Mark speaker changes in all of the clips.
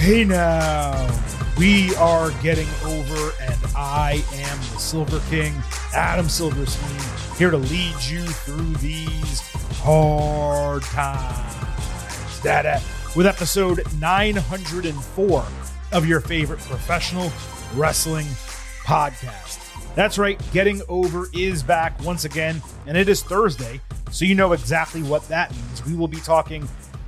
Speaker 1: Hey now, we are getting over, and I am the Silver King, Adam Silverstein, here to lead you through these hard times. Dada, with episode 904 of your favorite professional wrestling podcast. That's right, Getting Over is back once again, and it is Thursday, so you know exactly what that means. We will be talking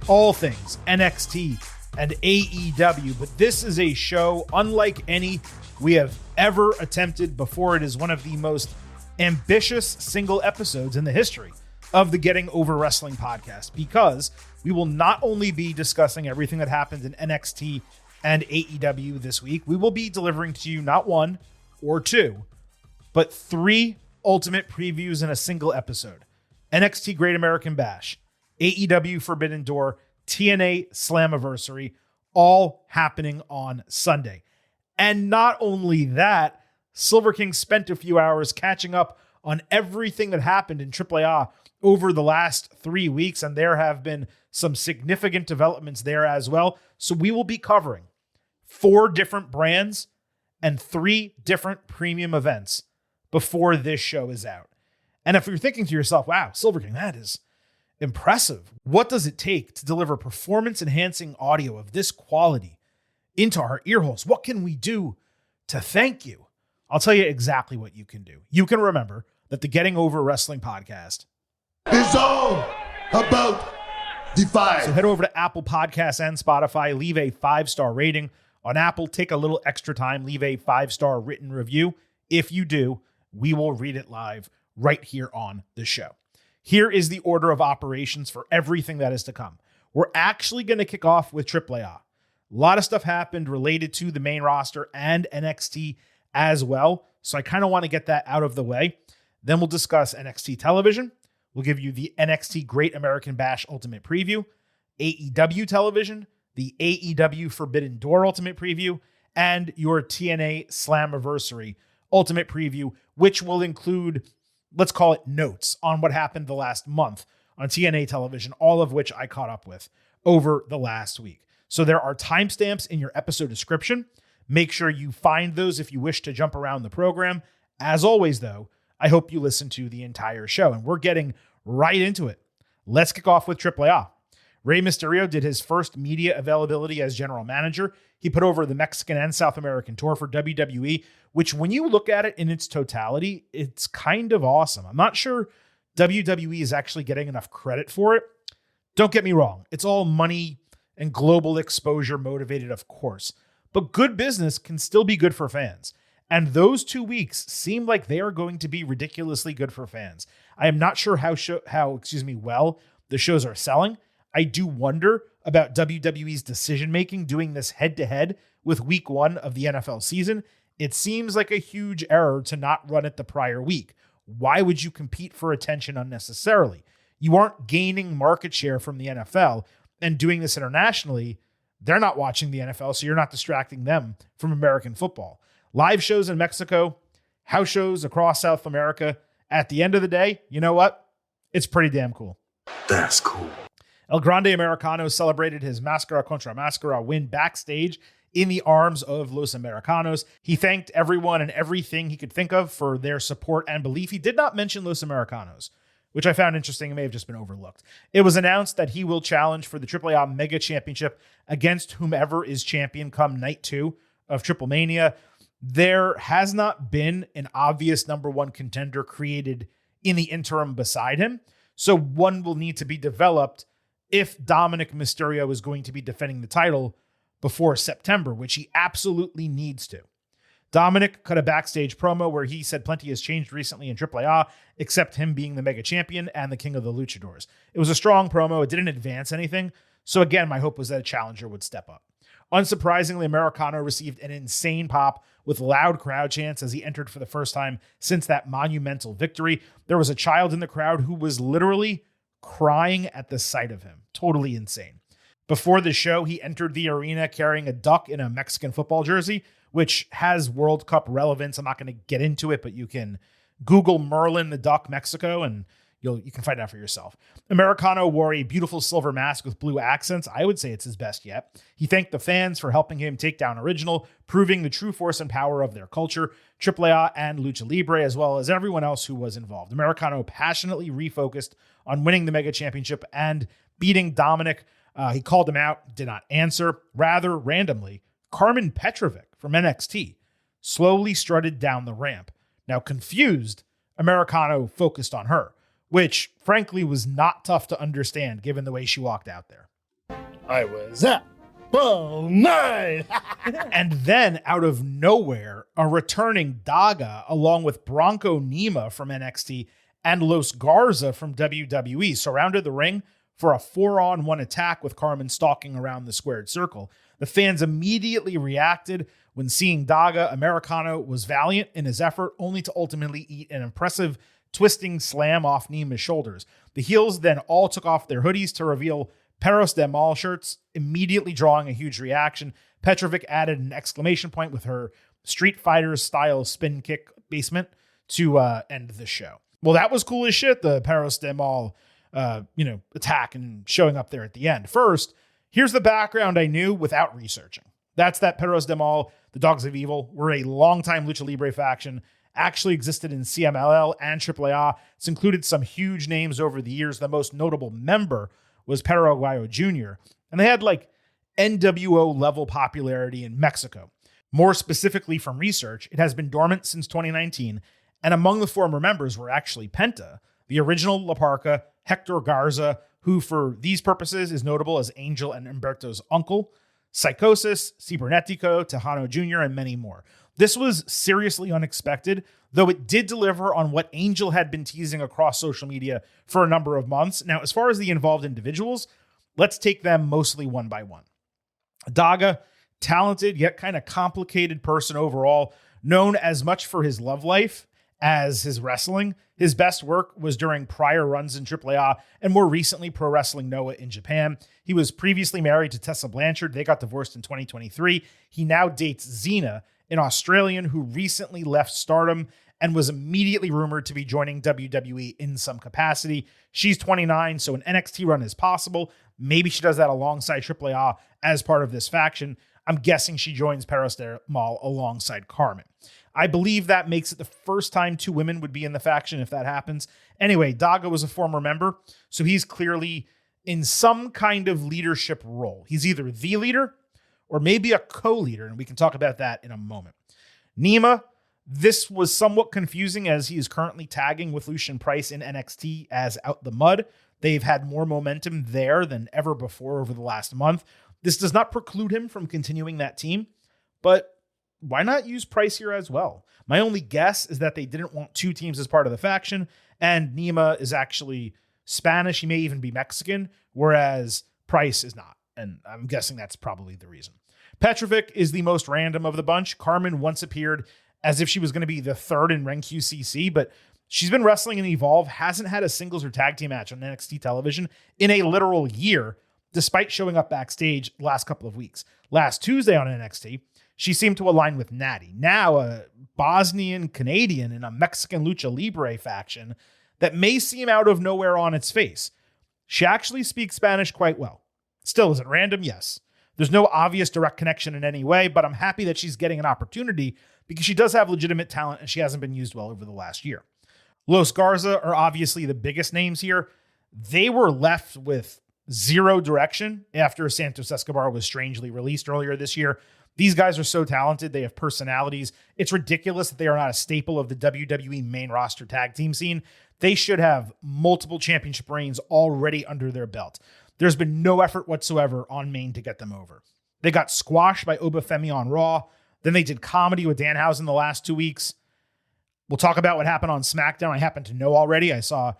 Speaker 1: all things NXT and AEW, but this is a show unlike any we have ever attempted before. It is one of the most ambitious single episodes in the history of the Getting Over Wrestling podcast, because we will not only be discussing everything that happened in NXT and AEW this week, we will be delivering to you not one or two, but three ultimate previews in a single episode. NXT Great American Bash, AEW Forbidden Door, TNA Slammiversary, all happening on Sunday. And not only that, Silver King spent a few hours catching up on everything that happened in AAA over the last 3 weeks, and there have been some significant developments there as well. So we will be covering 4 different brands and 3 different premium events before this show is out. And if you're thinking to yourself, wow, Silver King, that is impressive. What does it take to deliver performance-enhancing audio of this quality into our ear holes? What can we do to thank you? I'll tell you exactly what you can do. You can remember that the Getting Over Wrestling podcast
Speaker 2: is all about Defy.
Speaker 1: So head over to Apple Podcasts and Spotify, leave a 5-star rating on Apple, take a little extra time, leave a 5-star written review. If you do, we will read it live right here on the show. Here is the order of operations for everything that is to come. We're actually going to kick off with AAA. A lot of stuff happened related to the main roster and NXT as well, so I kind of want to get that out of the way. Then we'll discuss NXT television. We'll give you the NXT Great American Bash Ultimate Preview, AEW television, the AEW Forbidden Door Ultimate Preview, and your TNA Slammiversary Ultimate Preview, which will include, let's call it, notes on what happened the last month on TNA television, all of which I caught up with over the last week. So there are timestamps in your episode description. Make sure you find those if you wish to jump around the program. As always, though, I hope you listen to the entire show, and we're getting right into it. Let's kick off with AAA. Rey Mysterio did his first media availability as general manager. He put over the Mexican and South American tour for WWE, which when you look at it in its totality, it's kind of awesome. I'm not sure WWE is actually getting enough credit for it. Don't get me wrong. It's all money and global exposure motivated, of course, but good business can still be good for fans. And those 2 weeks seem like they are going to be ridiculously good for fans. I am not sure how well the shows are selling. I do wonder about WWE's decision-making doing this head-to-head with week 1 of the NFL season. It seems like a huge error to not run it the prior week. Why would you compete for attention unnecessarily? You aren't gaining market share from the NFL, and doing this internationally, they're not watching the NFL, so you're not distracting them from American football. Live shows in Mexico, house shows across South America. At the end of the day, you know what? It's pretty damn cool.
Speaker 2: That's cool.
Speaker 1: El Grande Americano celebrated his Máscara contra Máscara win backstage in the arms of Los Americanos. He thanked everyone and everything he could think of for their support and belief. He did not mention Los Americanos, which I found interesting. It may have just been overlooked. It was announced that he will challenge for the AAA Mega Championship against whomever is champion come night 2 of Triple Mania. There has not been an obvious number 1 contender created in the interim beside him, so one will need to be developed if Dominic Mysterio is going to be defending the title before September, which he absolutely needs to. Dominic cut a backstage promo where he said plenty has changed recently in AAA, except him being the mega champion and the king of the luchadors. It was a strong promo. It didn't advance anything. So again, my hope was that a challenger would step up. Unsurprisingly, Americano received an insane pop with loud crowd chants as he entered for the first time since that monumental victory. There was a child in the crowd who was literally crying at the sight of him. Totally insane. Before the show, he entered the arena carrying a duck in a Mexican football jersey, which has World Cup relevance. I'm not going to get into it, but you can Google Merlin the Duck Mexico and You can find out for yourself. Americano wore a beautiful silver mask with blue accents. I would say it's his best yet. He thanked the fans for helping him take down Original, proving the true force and power of their culture, AAA and Lucha Libre, as well as everyone else who was involved. Americano passionately refocused on winning the Mega Championship and beating Dominic. He called him out, did not answer. Rather randomly, Carmen Petrovic from NXT slowly strutted down the ramp. Now, confused, Americano focused on her, which frankly was not tough to understand given the way she walked out there.
Speaker 3: I was up all night.
Speaker 1: And then out of nowhere, a returning Daga along with Bronco Nima from NXT and Los Garza from WWE surrounded the ring for a 4-on-1 attack with Carmen stalking around the squared circle. The fans immediately reacted when seeing Daga. Americano was valiant in his effort, only to ultimately eat an impressive twisting slam off Nima's shoulders. The heels then all took off their hoodies to reveal Perros de Mal shirts, immediately drawing a huge reaction. Petrovic added an exclamation point with her Street Fighter style spin kick basement to end the show. Well, that was cool as shit, the Perros de Mal attack and showing up there at the end. First, here's the background I knew without researching. That's that Perros de Mal, the Dogs of Evil, were a longtime Lucha Libre faction, actually existed in CMLL and AAA. It's included some huge names over the years. The most notable member was Perro Aguayo Jr., and they had like NWO level popularity in Mexico. More specifically from research, it has been dormant since 2019, and among the former members were actually Penta, the original La Parca, Hector Garza, who for these purposes is notable as Angel and Humberto's uncle, Psychosis, Cibernetico, Tejano Jr., and many more. This was seriously unexpected, though it did deliver on what Angel had been teasing across social media for a number of months. Now, as far as the involved individuals, let's take them mostly one by one. Daga, talented yet kind of complicated person overall, known as much for his love life as his wrestling. His best work was during prior runs in AAA and more recently Pro Wrestling Noah in Japan. He was previously married to Tessa Blanchard. They got divorced in 2023. He now dates Xena, an Australian who recently left Stardom and was immediately rumored to be joining WWE in some capacity. She's 29, so an NXT run is possible. Maybe she does that alongside AAA as part of this faction. I'm guessing she joins Perros de Mal alongside Carmen. I believe that makes it the first time two women would be in the faction if that happens. Anyway, Daga was a former member, so he's clearly in some kind of leadership role. He's either the leader or maybe a co-leader, and we can talk about that in a moment. Nima, this was somewhat confusing as he is currently tagging with Lucian Price in NXT as Out the Mud. They've had more momentum there than ever before over the last month. This does not preclude him from continuing that team, but why not use Price here as well? My only guess is that they didn't want two teams as part of the faction, and Nima is actually Spanish. He may even be Mexican, whereas Price is not, and I'm guessing that's probably the reason. Petrovic is the most random of the bunch. Carmen once appeared as if she was going to be the third in Ren QCC, but she's been wrestling in Evolve, hasn't had a singles or tag team match on NXT television in a literal year, despite showing up backstage the last couple of weeks. Last Tuesday on NXT, she seemed to align with Natty, now a Bosnian Canadian in a Mexican Lucha Libre faction that may seem out of nowhere on its face. She actually speaks Spanish quite well. Still, is it random? Yes. There's no obvious direct connection in any way, but I'm happy that she's getting an opportunity because she does have legitimate talent and she hasn't been used well over the last year. Los Garza are obviously the biggest names here. They were left with zero direction after Santos Escobar was strangely released earlier this year. These guys are so talented. They have personalities. It's ridiculous that they are not a staple of the WWE main roster tag team scene. They should have multiple championship reigns already under their belt. There's been no effort whatsoever on Maine to get them over. They got squashed by Obafemi on Raw. Then they did comedy with Danhausen the last 2 weeks. We'll talk about what happened on SmackDown. I happen to know already. I saw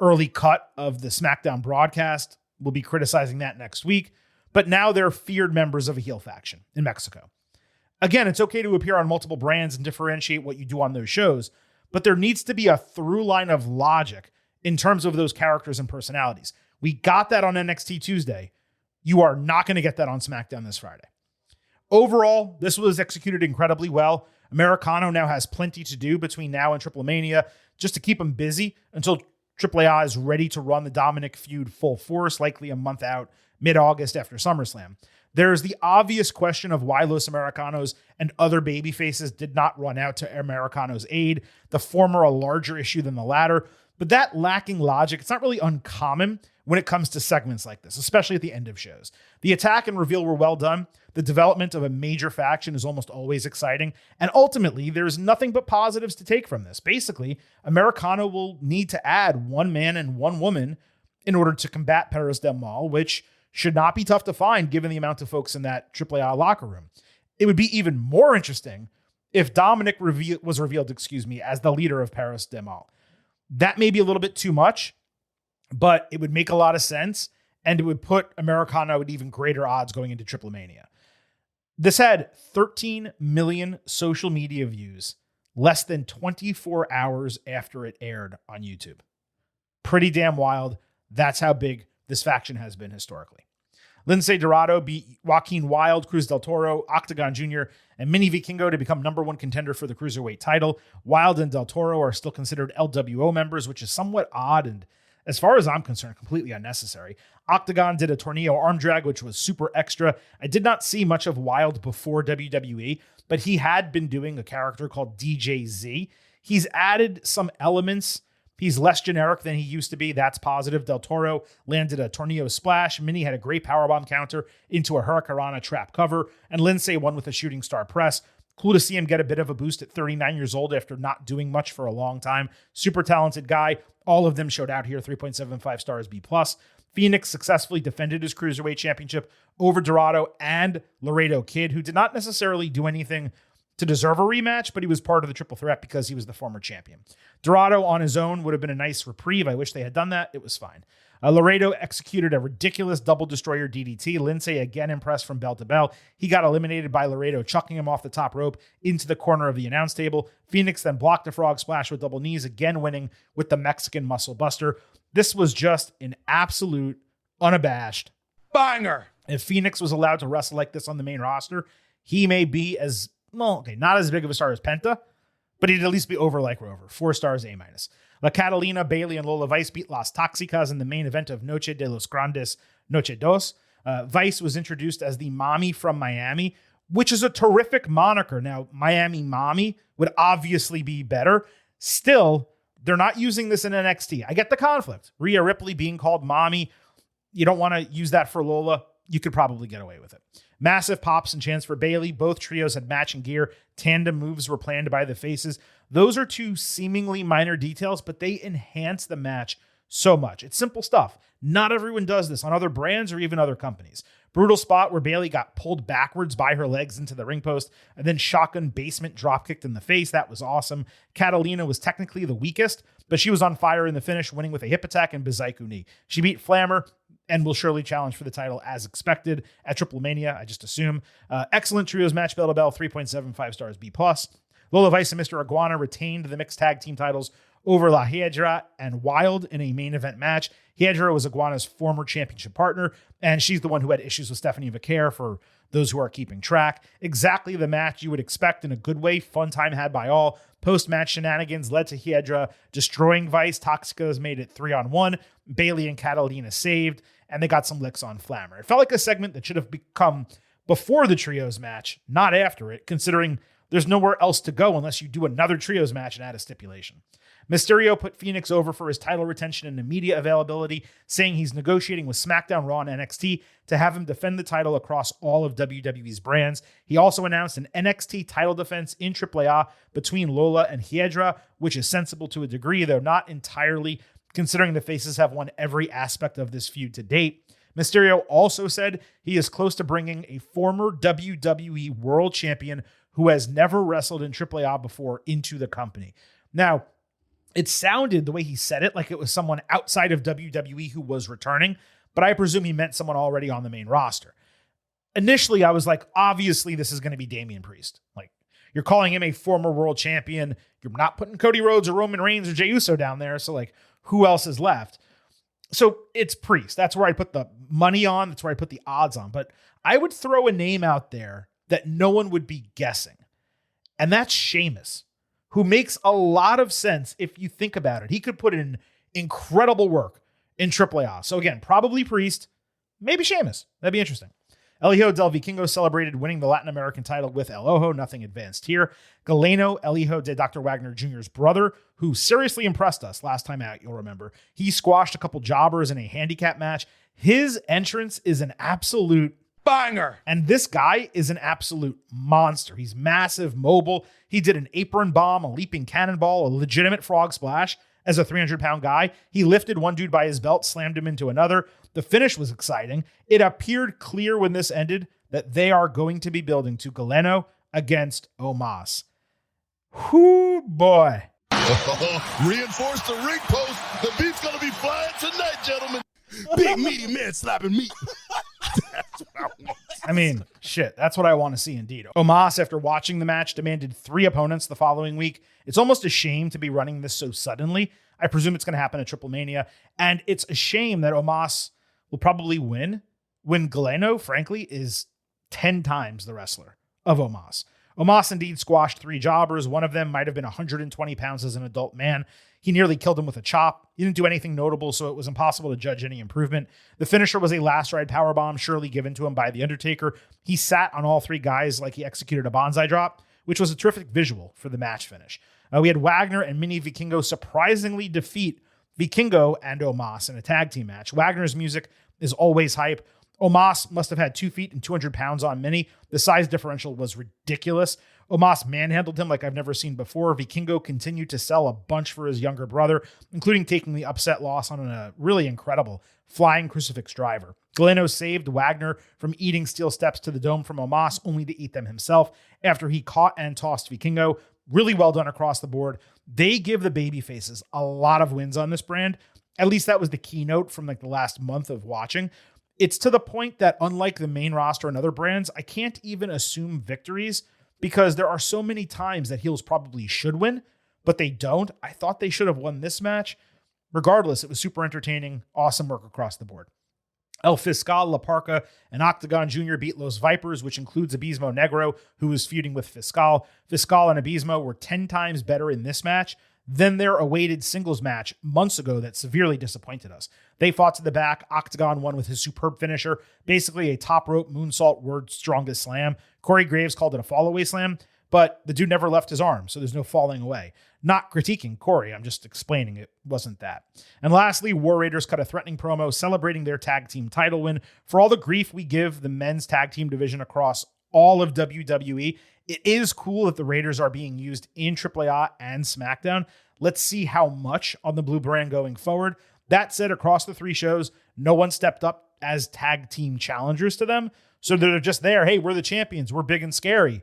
Speaker 1: early cut of the SmackDown broadcast. We'll be criticizing that next week. But now they're feared members of a heel faction in Mexico. Again, it's okay to appear on multiple brands and differentiate what you do on those shows, but there needs to be a through line of logic in terms of those characters and personalities. We got that on NXT Tuesday. You are not going to get that on SmackDown this Friday. Overall, this was executed incredibly well. Americano now has plenty to do between now and Triple Mania just to keep him busy until AAA is ready to run the Dominic feud full force, likely a month out, mid-August after SummerSlam. There's the obvious question of why Los Americanos and other babyfaces did not run out to Americanos' aid, the former a larger issue than the latter. But that lacking logic, it's not really uncommon when it comes to segments like this, especially at the end of shows. The attack and reveal were well done. The development of a major faction is almost always exciting. And ultimately, there's nothing but positives to take from this. Basically, Americano will need to add one man and one woman in order to combat Perros del Mal, which should not be tough to find given the amount of folks in that AAA locker room. It would be even more interesting if Dominic was revealed, as the leader of Perros del Mal. That may be a little bit too much, but it would make a lot of sense, and it would put Americano at even greater odds going into Triple Mania. This had 13 million social media views less than 24 hours after it aired on YouTube. Pretty damn wild. That's how big this faction has been historically. Lince Dorado beat Joaquin Wilde, Cruz del Toro, Octagon Jr., and Mini Vikingo to become number one contender for the Cruiserweight title. Wilde and del Toro are still considered LWO members, which is somewhat odd and, as far as I'm concerned, completely unnecessary. Octagon did a Tornillo arm drag, which was super extra. I did not see much of Wilde before WWE, but he had been doing a character called DJZ. He's added some elements. He's less generic than he used to be. That's positive. Del Toro landed a Tornillo splash. Mini had a great powerbomb counter into a Hurricanrana trap cover. And Lince won with a shooting star press. Cool to see him get a bit of a boost at 39 years old after not doing much for a long time. Super talented guy. All of them showed out here. 3.75 stars B+. Phoenix successfully defended his Cruiserweight Championship over Dorado and Laredo Kid, who did not necessarily do anything to deserve a rematch, but he was part of the triple threat because he was the former champion. Dorado on his own would have been a nice reprieve. I wish they had done that. It was fine. Laredo executed a ridiculous double destroyer DDT. Lince again impressed from bell to bell. He got eliminated by Laredo, chucking him off the top rope into the corner of the announce table. Phoenix then blocked a frog splash with double knees, again winning with the Mexican muscle buster. This was just an absolute, unabashed banger. If Phoenix was allowed to wrestle like this on the main roster, he may be not as big of a star as Penta, but he'd at least be over like Rover. 4 stars A-. La Catalina, Bailey, and Lola Vice beat Las Toxicas in the main event of Noche de los Grandes Noche Dos. Vice was introduced as the Mommy from Miami, which is a terrific moniker. Now, Miami Mommy would obviously be better. Still, they're not using this in NXT. I get the conflict. Rhea Ripley being called Mommy. You don't want to use that for Lola. You could probably get away with it. Massive pops and chants for Bailey. Both trios had matching gear. Tandem moves were planned by the faces. Those are two seemingly minor details, but they enhance the match so much. It's simple stuff. Not everyone does this on other brands or even other companies. Brutal spot where Bailey got pulled backwards by her legs into the ring post and then shotgun basement drop kicked in the face. That was awesome. Catalina was technically the weakest, but she was on fire in the finish, winning with a hip attack and Bizaiku knee. She beat Flammer and will surely challenge for the title as expected at Triple Mania, I just assume. Excellent trios match, bell to bell, 3.75 stars B+. Lola Vice and Mr. Iguana retained the mixed tag team titles over La Hiedra and Wild in a main event match. Hiedra was Iguana's former championship partner, and she's the one who had issues with Stephanie Vaquer, for those who are keeping track. Exactly the match you would expect in a good way. Fun time had by all. Post-match shenanigans led to Hiedra destroying Vice. Toxicas made it 3-on-1. Bailey and Catalina saved, and they got some licks on Flammer. It felt like a segment that should have become before the trios match, not after it, considering there's nowhere else to go unless you do another trios match and add a stipulation. Mysterio put Phoenix over for his title retention and media availability, saying he's negotiating with SmackDown, Raw, and NXT to have him defend the title across all of WWE's brands. He also announced an NXT title defense in AAA between Lola and Hiedra, which is sensible to a degree, though not entirely, considering the faces have won every aspect of this feud to date. Mysterio also said he is close to bringing a former WWE World Champion who has never wrestled in AAA before into the company. Now, it sounded, the way he said it, like it was someone outside of WWE who was returning, but I presume he meant someone already on the main roster. Initially, I was like, obviously this is going to be Damian Priest. Like, you're calling him a former world champion. You're not putting Cody Rhodes or Roman Reigns or Jey Uso down there. So, like, who else is left? So it's Priest. That's where I put the money on. That's where I put the odds on. But I would throw a name out there that no one would be guessing. And that's Sheamus, who makes a lot of sense if you think about it. He could put in incredible work in AAA. So again, probably Priest, maybe Sheamus. That'd be interesting. El Hijo del Vikingo celebrated winning the Latin American title with El Ojo. Nothing advanced here. Galeno, El Hijo de Dr. Wagner Jr.'s brother, who seriously impressed us last time out, you'll remember. He squashed a couple jobbers in a handicap match. His entrance is an absolute banger. And this guy is an absolute monster. He's massive, mobile. He did an apron bomb, a leaping cannonball, a legitimate frog splash as a 300-pound guy. He lifted one dude by his belt, slammed him into another. The finish was exciting. It appeared clear when this ended that they are going to be building to Galeno against Omos. Whoo, boy.
Speaker 2: Reinforce the ring post. The beat's gonna be flying tonight, gentlemen. Big meaty man slapping meat. That's what I want.
Speaker 1: I mean, shit, that's what I want to see indeed. Omos, after watching the match, demanded 3 opponents the following week. It's almost a shame to be running this so suddenly. I presume it's going to happen at Triple Mania. And it's a shame that Omos will probably win when Galeno, frankly, is 10 times the wrestler of Omos. Omos indeed squashed 3 jobbers. One of them might have been 120 pounds as an adult man. He nearly killed him with a chop. He didn't do anything notable, so it was impossible to judge any improvement. The finisher was a last ride powerbomb, surely given to him by The Undertaker. He sat on all 3 guys like he executed a bonsai drop, which was a terrific visual for the match finish. We had Wagner and Mini Vikingo surprisingly defeat Vikingo and Omos in a tag team match. Wagner's music is always hype. Omos must have had 2 feet and 200 pounds on Mini. The size differential was ridiculous. Omos manhandled him like I've never seen before. Vikingo continued to sell a bunch for his younger brother, including taking the upset loss on a really incredible flying crucifix driver. Galeno saved Wagner from eating steel steps to the dome from Omos, only to eat them himself after he caught and tossed Vikingo. Really well done across the board. They give the babyfaces a lot of wins on this brand. At least that was the keynote from like the last month of watching. It's to the point that unlike the main roster and other brands, I can't even assume victories because there are so many times that heels probably should win, but they don't. I thought they should have won this match. Regardless, it was super entertaining. Awesome work across the board. El Fiscal, La Parca, and Octagon Jr. beat Los Vipers, which includes Abismo Negro, who was feuding with Fiscal. Fiscal and Abismo were 10 times better in this match than their awaited singles match months ago that severely disappointed us. They fought to the back. Octagon won with his superb finisher, basically a top rope moonsault world's strongest slam. Corey Graves called it a fallaway slam, but the dude never left his arm, so there's no falling away. Not critiquing Corey, I'm just explaining it wasn't that. And lastly, War Raiders cut a threatening promo celebrating their tag team title win. For all the grief we give the men's tag team division across all of WWE, it is cool that the Raiders are being used in AAA and SmackDown. Let's see how much on the blue brand going forward. That said, across the 3 shows, no one stepped up as tag team challengers to them. So they're just there. Hey, we're the champions. We're big and scary.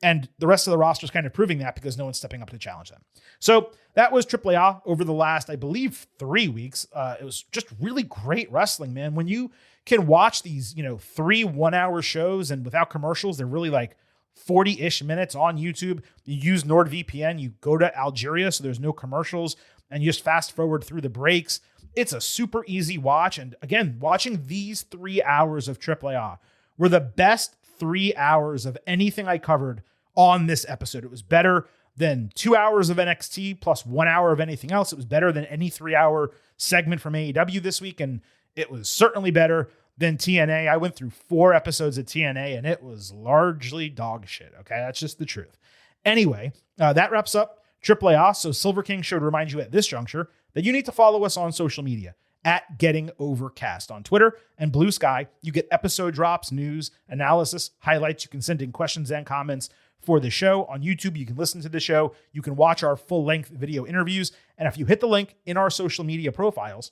Speaker 1: And the rest of the roster is kind of proving that because no one's stepping up to challenge them. So that was AAA over the last, I believe, 3 weeks. It was just really great wrestling, man. When you can watch these, 3 1-hour shows and without commercials, they're really like 40-ish minutes on YouTube. You use NordVPN, you go to Algeria, so there's no commercials, and you just fast forward through the breaks. It's a super easy watch. And again, watching these 3 hours of AAA were the best 3 hours of anything I covered on this episode. It was better than 2 hours of NXT plus 1 hour of anything else. It was better than any 3-hour segment from AEW this week, and it was certainly better than TNA. I went through 4 episodes of TNA, and it was largely dog shit, okay? That's just the truth. Anyway, that wraps up AAA. So Silver King should remind you at this juncture that you need to follow us on social media at Getting Overcast on Twitter and Blue Sky. You get episode drops, news, analysis, highlights. You can send in questions and comments for the show. On YouTube, you can listen to the show. You can watch our full-length video interviews. And if you hit the link in our social media profiles,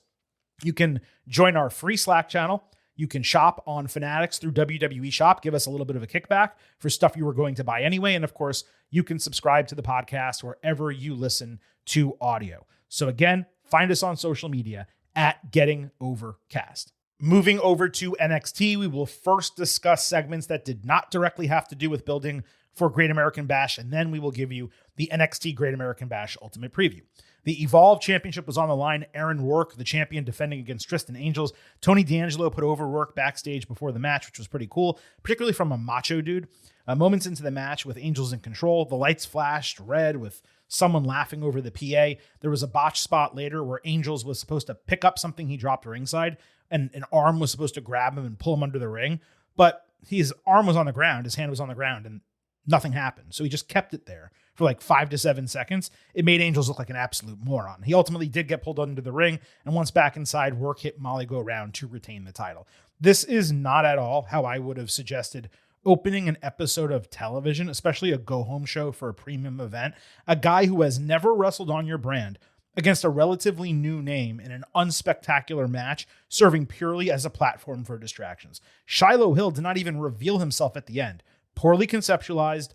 Speaker 1: you can join our free Slack channel. You can shop on Fanatics through WWE Shop. Give us a little bit of a kickback for stuff you were going to buy anyway. And of course, you can subscribe to the podcast wherever you listen to audio. So again, find us on social media at Getting Overcast. Moving over to NXT, we will first discuss segments that did not directly have to do with building for Great American Bash, and then we will give you the NXT Great American Bash Ultimate Preview. The Evolve Championship was on the line. Aaron Rourke, the champion, defending against Tristan Angels. Tony D'Angelo put over Rourke backstage before the match, which was pretty cool, particularly from a macho dude. Moments into the match with Angels in control, the lights flashed red with someone laughing over the PA. There was a botch spot later where Angels was supposed to pick up something he dropped ringside, and an arm was supposed to grab him and pull him under the ring. But his arm was on the ground, his hand was on the ground, and nothing happened. So he just kept it there for like 5 to 7 seconds. It made Angels look like an absolute moron. He ultimately did get pulled under the ring, and once back inside, work hit Molly go around to retain the title. This is not at all how I would have suggested opening an episode of television, especially a go-home show for a premium event. A guy who has never wrestled on your brand against a relatively new name in an unspectacular match, serving purely as a platform for distractions. Shiloh Hill did not even reveal himself at the end. Poorly conceptualized,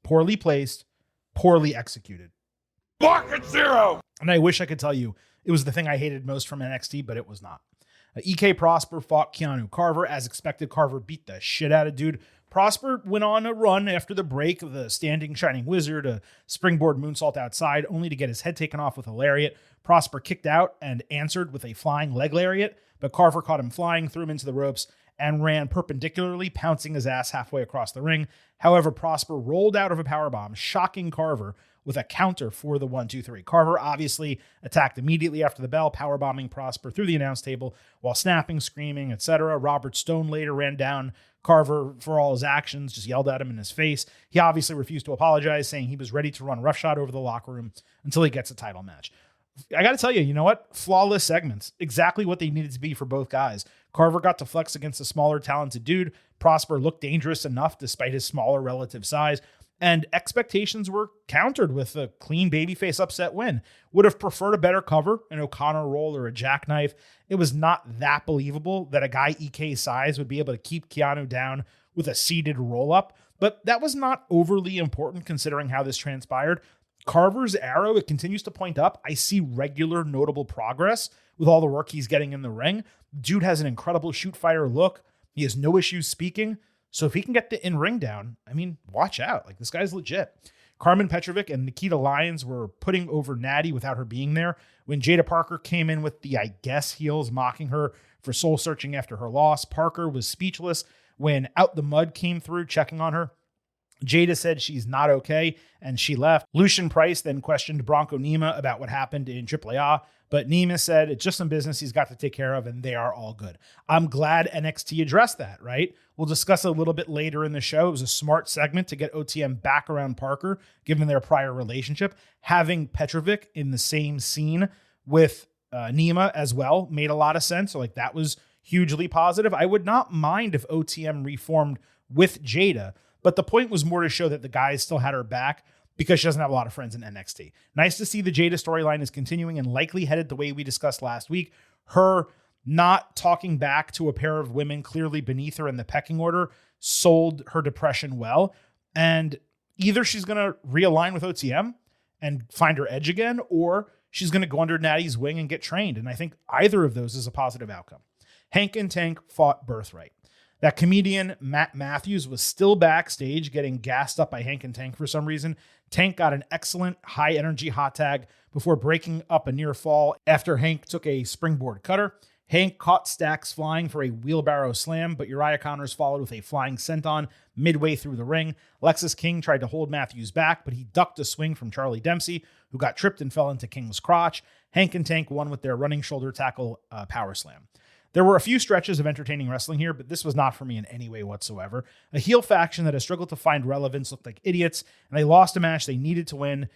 Speaker 1: poorly placed, poorly executed.
Speaker 2: Market zero.
Speaker 1: And I wish I could tell you it was the thing I hated most from NXT, but it was not. EK Prosper fought Keanu Carver. As expected, Carver beat the shit out of dude. Prosper went on a run after the break of the standing Shining Wizard, a springboard moonsault outside, only to get his head taken off with a lariat. Prosper kicked out and answered with a flying leg lariat, but Carver caught him flying, threw him into the ropes, and ran perpendicularly, pouncing his ass halfway across the ring. However, Prosper rolled out of a powerbomb, shocking Carver with a counter for the 1-2-3. Carver obviously attacked immediately after the bell, powerbombing Prosper through the announce table while snapping, screaming, etc. Robert Stone later ran down Carver for all his actions, just yelled at him in his face. He obviously refused to apologize, saying he was ready to run roughshod over the locker room until he gets a title match. I got to tell you, you know what? Flawless segments. Exactly what they needed to be for both guys. Carver got to flex against a smaller, talented dude. Prosper looked dangerous enough despite his smaller relative size. And expectations were countered with a clean babyface upset win. Would have preferred a better cover, an O'Connor roll or a jackknife. It was not that believable that a guy EK's size would be able to keep Keanu down with a seated roll-up. But that was not overly important considering how this transpired. Carver's arrow, it continues to point up. I see regular notable progress with all the work he's getting in the ring. Dude has an incredible shoot fighter look. He has no issues speaking. So if he can get the in-ring down, I mean, watch out. Like, this guy's legit. Carmen Petrovic and Nikita Lyons were putting over Natty without her being there. When Jada Parker came in with the, I guess, heels mocking her for soul-searching after her loss, Parker was speechless when Out the Mud came through checking on her. Jada said she's not okay, and she left. Lucian Price then questioned Bronco Nima about what happened in AAA, but Nima said it's just some business he's got to take care of, and they are all good. I'm glad NXT addressed that, right? We'll discuss it a little bit later in the show. It was a smart segment to get OTM back around Parker, given their prior relationship. Having Petrovic in the same scene with Nima as well made a lot of sense. So, like, that was hugely positive. I would not mind if OTM reformed with Jada, but the point was more to show that the guys still had her back because she doesn't have a lot of friends in NXT. Nice to see the Jada storyline is continuing and likely headed the way we discussed last week. Her not talking back to a pair of women clearly beneath her in the pecking order sold her depression well. And either she's going to realign with OTM and find her edge again, or she's going to go under Natty's wing and get trained. And I think either of those is a positive outcome. Hank and Tank fought Birthright. That comedian, Matt Matthews, was still backstage getting gassed up by Hank and Tank for some reason. Tank got an excellent high-energy hot tag before breaking up a near fall after Hank took a springboard cutter. Hank caught Stacks flying for a wheelbarrow slam, but Uriah Connors followed with a flying senton midway through the ring. Lexus King tried to hold Matthews back, but he ducked a swing from Charlie Dempsey, who got tripped and fell into King's crotch. Hank and Tank won with their running shoulder tackle power slam. There were a few stretches of entertaining wrestling here, but this was not for me in any way whatsoever. A heel faction that has struggled to find relevance looked like idiots, and they lost a match they needed to win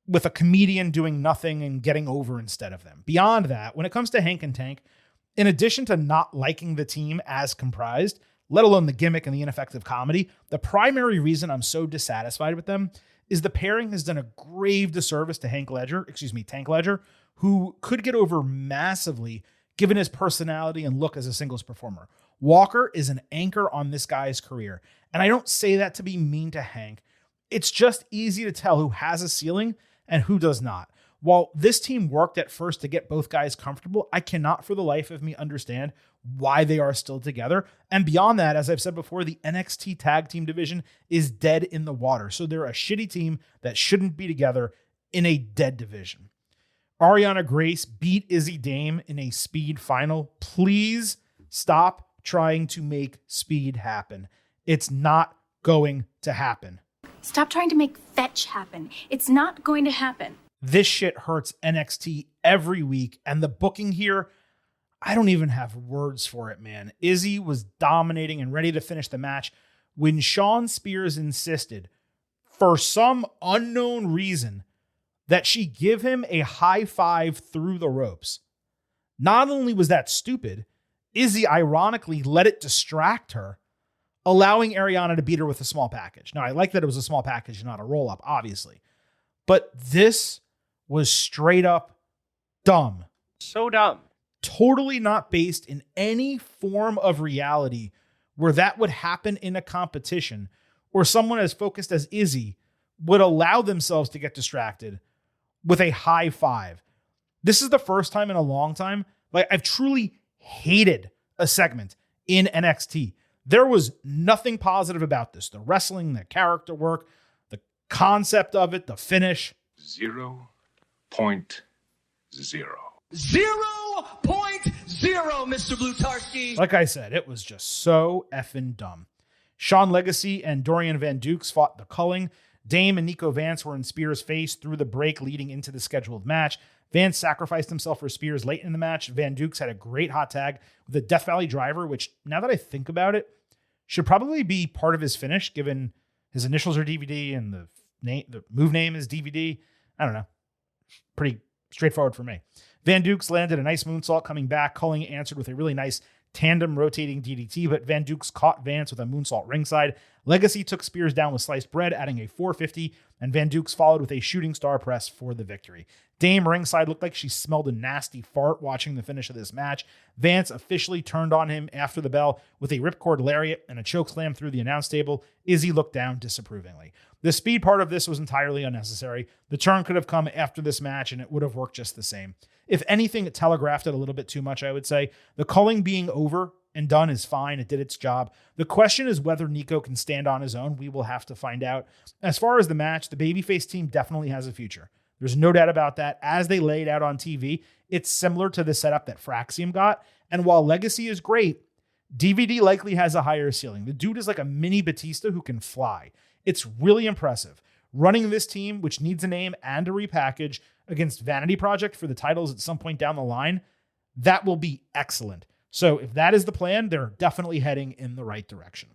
Speaker 1: with a comedian doing nothing and getting over instead of them. Beyond that, when it comes to Hank and Tank, in addition to not liking the team as comprised, let alone the gimmick and the ineffective comedy, the primary reason I'm so dissatisfied with them is the pairing has done a grave disservice to Tank Ledger, who could get over massively given his personality and look as a singles performer. Walker is an anchor on this guy's career. And I don't say that to be mean to Hank. It's just easy to tell who has a ceiling and who does not. While this team worked at first to get both guys comfortable, I cannot for the life of me understand why they are still together. And beyond that, as I've said before, the NXT tag team division is dead in the water. So they're a shitty team that shouldn't be together in a dead division. Ariana Grace beat Izzy Dame in a Speed final. Please stop trying to make Speed happen. It's not going to happen.
Speaker 4: Stop trying to make fetch happen. It's not going to happen.
Speaker 1: This shit hurts NXT every week, and the booking here, I don't even have words for it, man. Izzy was dominating and ready to finish the match when Shawn Spears insisted, for some unknown reason, that she give him a high five through the ropes. Not only was that stupid, Izzy ironically let it distract her, allowing Ariana to beat her with a small package. Now, I like that it was a small package, not a roll-up, obviously. But this was straight up dumb.
Speaker 5: So dumb.
Speaker 1: Totally not based in any form of reality where that would happen in a competition, or someone as focused as Izzy would allow themselves to get distracted with a high five. This is the first time in a long time, like, I've truly hated a segment in NXT. There was nothing positive about this. The wrestling, the character work, the concept of it, the finish.
Speaker 6: 0.0.
Speaker 7: 0.0, Mr. Blutarski.
Speaker 1: Like I said, it was just so effing dumb. Sean Legacy and Dorian Van Dukes fought the culling. Dame and Nico Vance were in Spears' face through the break leading into the scheduled match. Vance sacrificed himself for Spears late in the match. Van Dukes had a great hot tag with a Death Valley driver, which, now that I think about it, should probably be part of his finish, given his initials are DVD and the move name is DVD. I don't know. Pretty straightforward for me. Van Dukes landed a nice moonsault coming back. Culling answered with a really nice tandem rotating DDT, but Van Dukes caught Vance with a moonsault ringside. Legacy took Spears down with sliced bread, adding a 450, and Van Dukes followed with a shooting star press for the victory. Dame ringside looked like she smelled a nasty fart watching the finish of this match. Vance officially turned on him after the bell with a ripcord lariat and a chokeslam through the announce table. Izzy looked down disapprovingly. The speed part of this was entirely unnecessary. The turn could have come after this match and it would have worked just the same. If anything, it telegraphed it a little bit too much, I would say. The culling being over and done is fine. It did its job. The question is whether Nico can stand on his own. We will have to find out. As far as the match, the babyface team definitely has a future. There's no doubt about that. As they laid out on TV, it's similar to the setup that Fraxium got. And while Legacy is great, DVD likely has a higher ceiling. The dude is like a mini Batista who can fly. It's really impressive. Running this team, which needs a name and a repackage, against Vanity Project for the titles at some point down the line, that will be excellent. So if that is the plan, they're definitely heading in the right direction.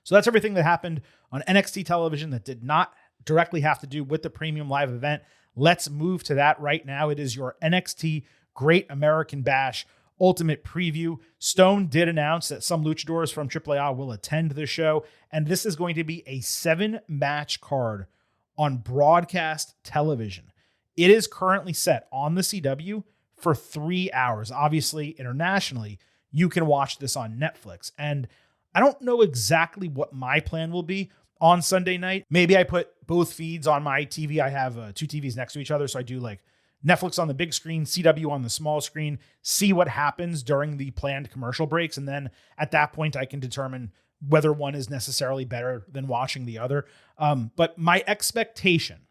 Speaker 1: So that's everything that happened on NXT television that did not directly have to do with the premium live event. Let's move to that right now. It is your NXT Great American Bash Ultimate Preview. Stone did announce that some luchadors from AAA will attend the show, and this is going to be a 7-match card on broadcast television. It is currently set on the CW for 3 hours. Obviously, internationally, you can watch this on Netflix. And I don't know exactly what my plan will be on Sunday night. Maybe I put both feeds on my TV. I have 2 TVs next to each other. So I do like Netflix on the big screen, CW on the small screen, see what happens during the planned commercial breaks. And then at that point, I can determine whether one is necessarily better than watching the other. But my expectation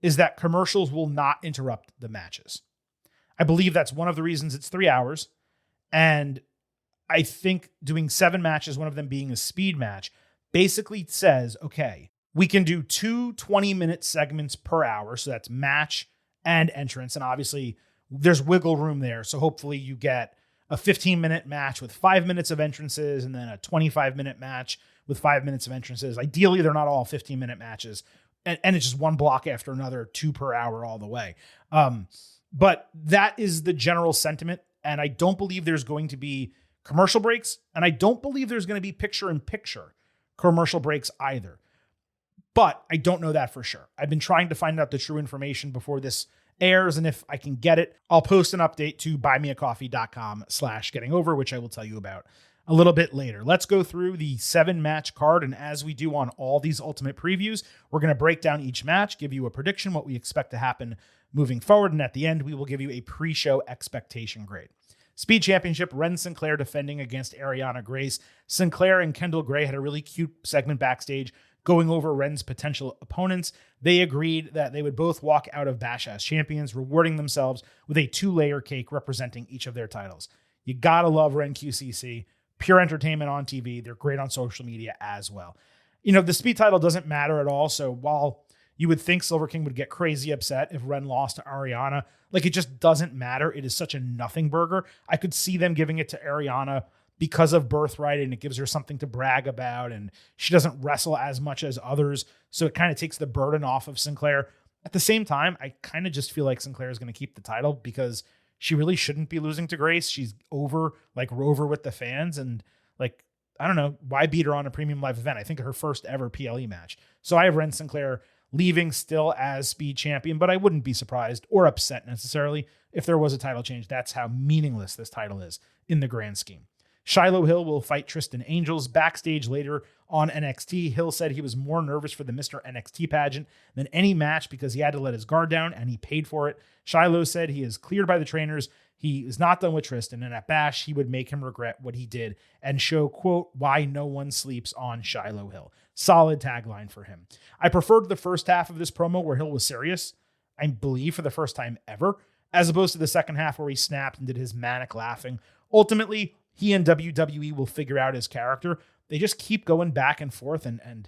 Speaker 1: is that commercials will not interrupt the matches. I believe that's one of the reasons it's 3 hours. And I think doing 7 matches, one of them being a speed match, basically says, okay, we can do 2 20-minute segments per hour. So that's match and entrance. And obviously there's wiggle room there. So hopefully you get a 15-minute match with 5 minutes of entrances and then a 25-minute match with 5 minutes of entrances. Ideally, they're not all 15-minute matches. And it's just one block after another, 2 per hour all the way. But that is the general sentiment. And I don't believe there's going to be commercial breaks. And I don't believe there's going to be picture-in-picture commercial breaks either. But I don't know that for sure. I've been trying to find out the true information before this airs. And if I can get it, I'll post an update to buymeacoffee.com/gettingover, which I will tell you about a little bit later. Let's go through the 7-match card. And as we do on all these ultimate previews, we're going to break down each match, give you a prediction, what we expect to happen moving forward. And at the end, we will give you a pre-show expectation grade. Speed Championship, Ren Sinclair defending against Ariana Grace. Sinclair and Kendall Gray had a really cute segment backstage going over Ren's potential opponents. They agreed that they would both walk out of Bash as champions, rewarding themselves with a 2-layer cake representing each of their titles. You gotta love Ren QCC. Pure entertainment on TV. They're great on social media as well. The speed title doesn't matter at all. So while you would think Silver King would get crazy upset if Ren lost to Ariana, like it just doesn't matter. It is such a nothing burger. I could see them giving it to Ariana because of birthright, and it gives her something to brag about, and she doesn't wrestle as much as others. So it kind of takes the burden off of Sinclair. At the same time, I kind of just feel like Sinclair is going to keep the title because she really shouldn't be losing to Grace. She's over with the fans, and like, I don't know, why beat her on a premium live event? I think her first ever PLE match. So I have Ren Sinclair leaving still as Speed Champion, but I wouldn't be surprised or upset necessarily if there was a title change. That's how meaningless this title is in the grand scheme. Shiloh Hill will fight Tristan Angels backstage later on NXT. Hill said he was more nervous for the Mr. NXT pageant than any match because he had to let his guard down and he paid for it. Shiloh said he is cleared by the trainers. He is not done with Tristan, and at Bash, he would make him regret what he did and show, quote, why no one sleeps on Shiloh Hill. Solid tagline for him. I preferred the first half of this promo where Hill was serious, I believe for the first time ever, as opposed to the second half where he snapped and did his manic laughing. Ultimately, he and WWE will figure out his character. They just keep going back and forth, and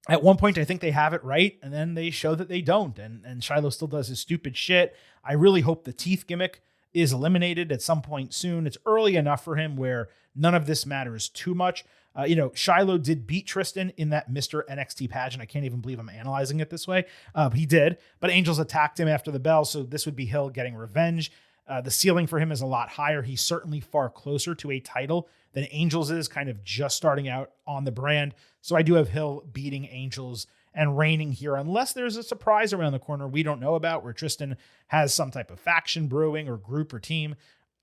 Speaker 1: at one point, I think they have it right, and then they show that they don't, and Shiloh still does his stupid shit. I really hope the teeth gimmick is eliminated at some point soon. It's early enough for him where none of this matters too much. Shiloh did beat Tristan in that Mr. NXT pageant. I can't even believe I'm analyzing it this way. He did, but Angels attacked him after the bell, so this would be Hill getting revenge. The ceiling for him is a lot higher. He's certainly far closer to a title than Angels is, kind of just starting out on the brand. So I do have Hill beating Angels and reigning here, unless there's a surprise around the corner we don't know about where Tristan has some type of faction brewing or group or team.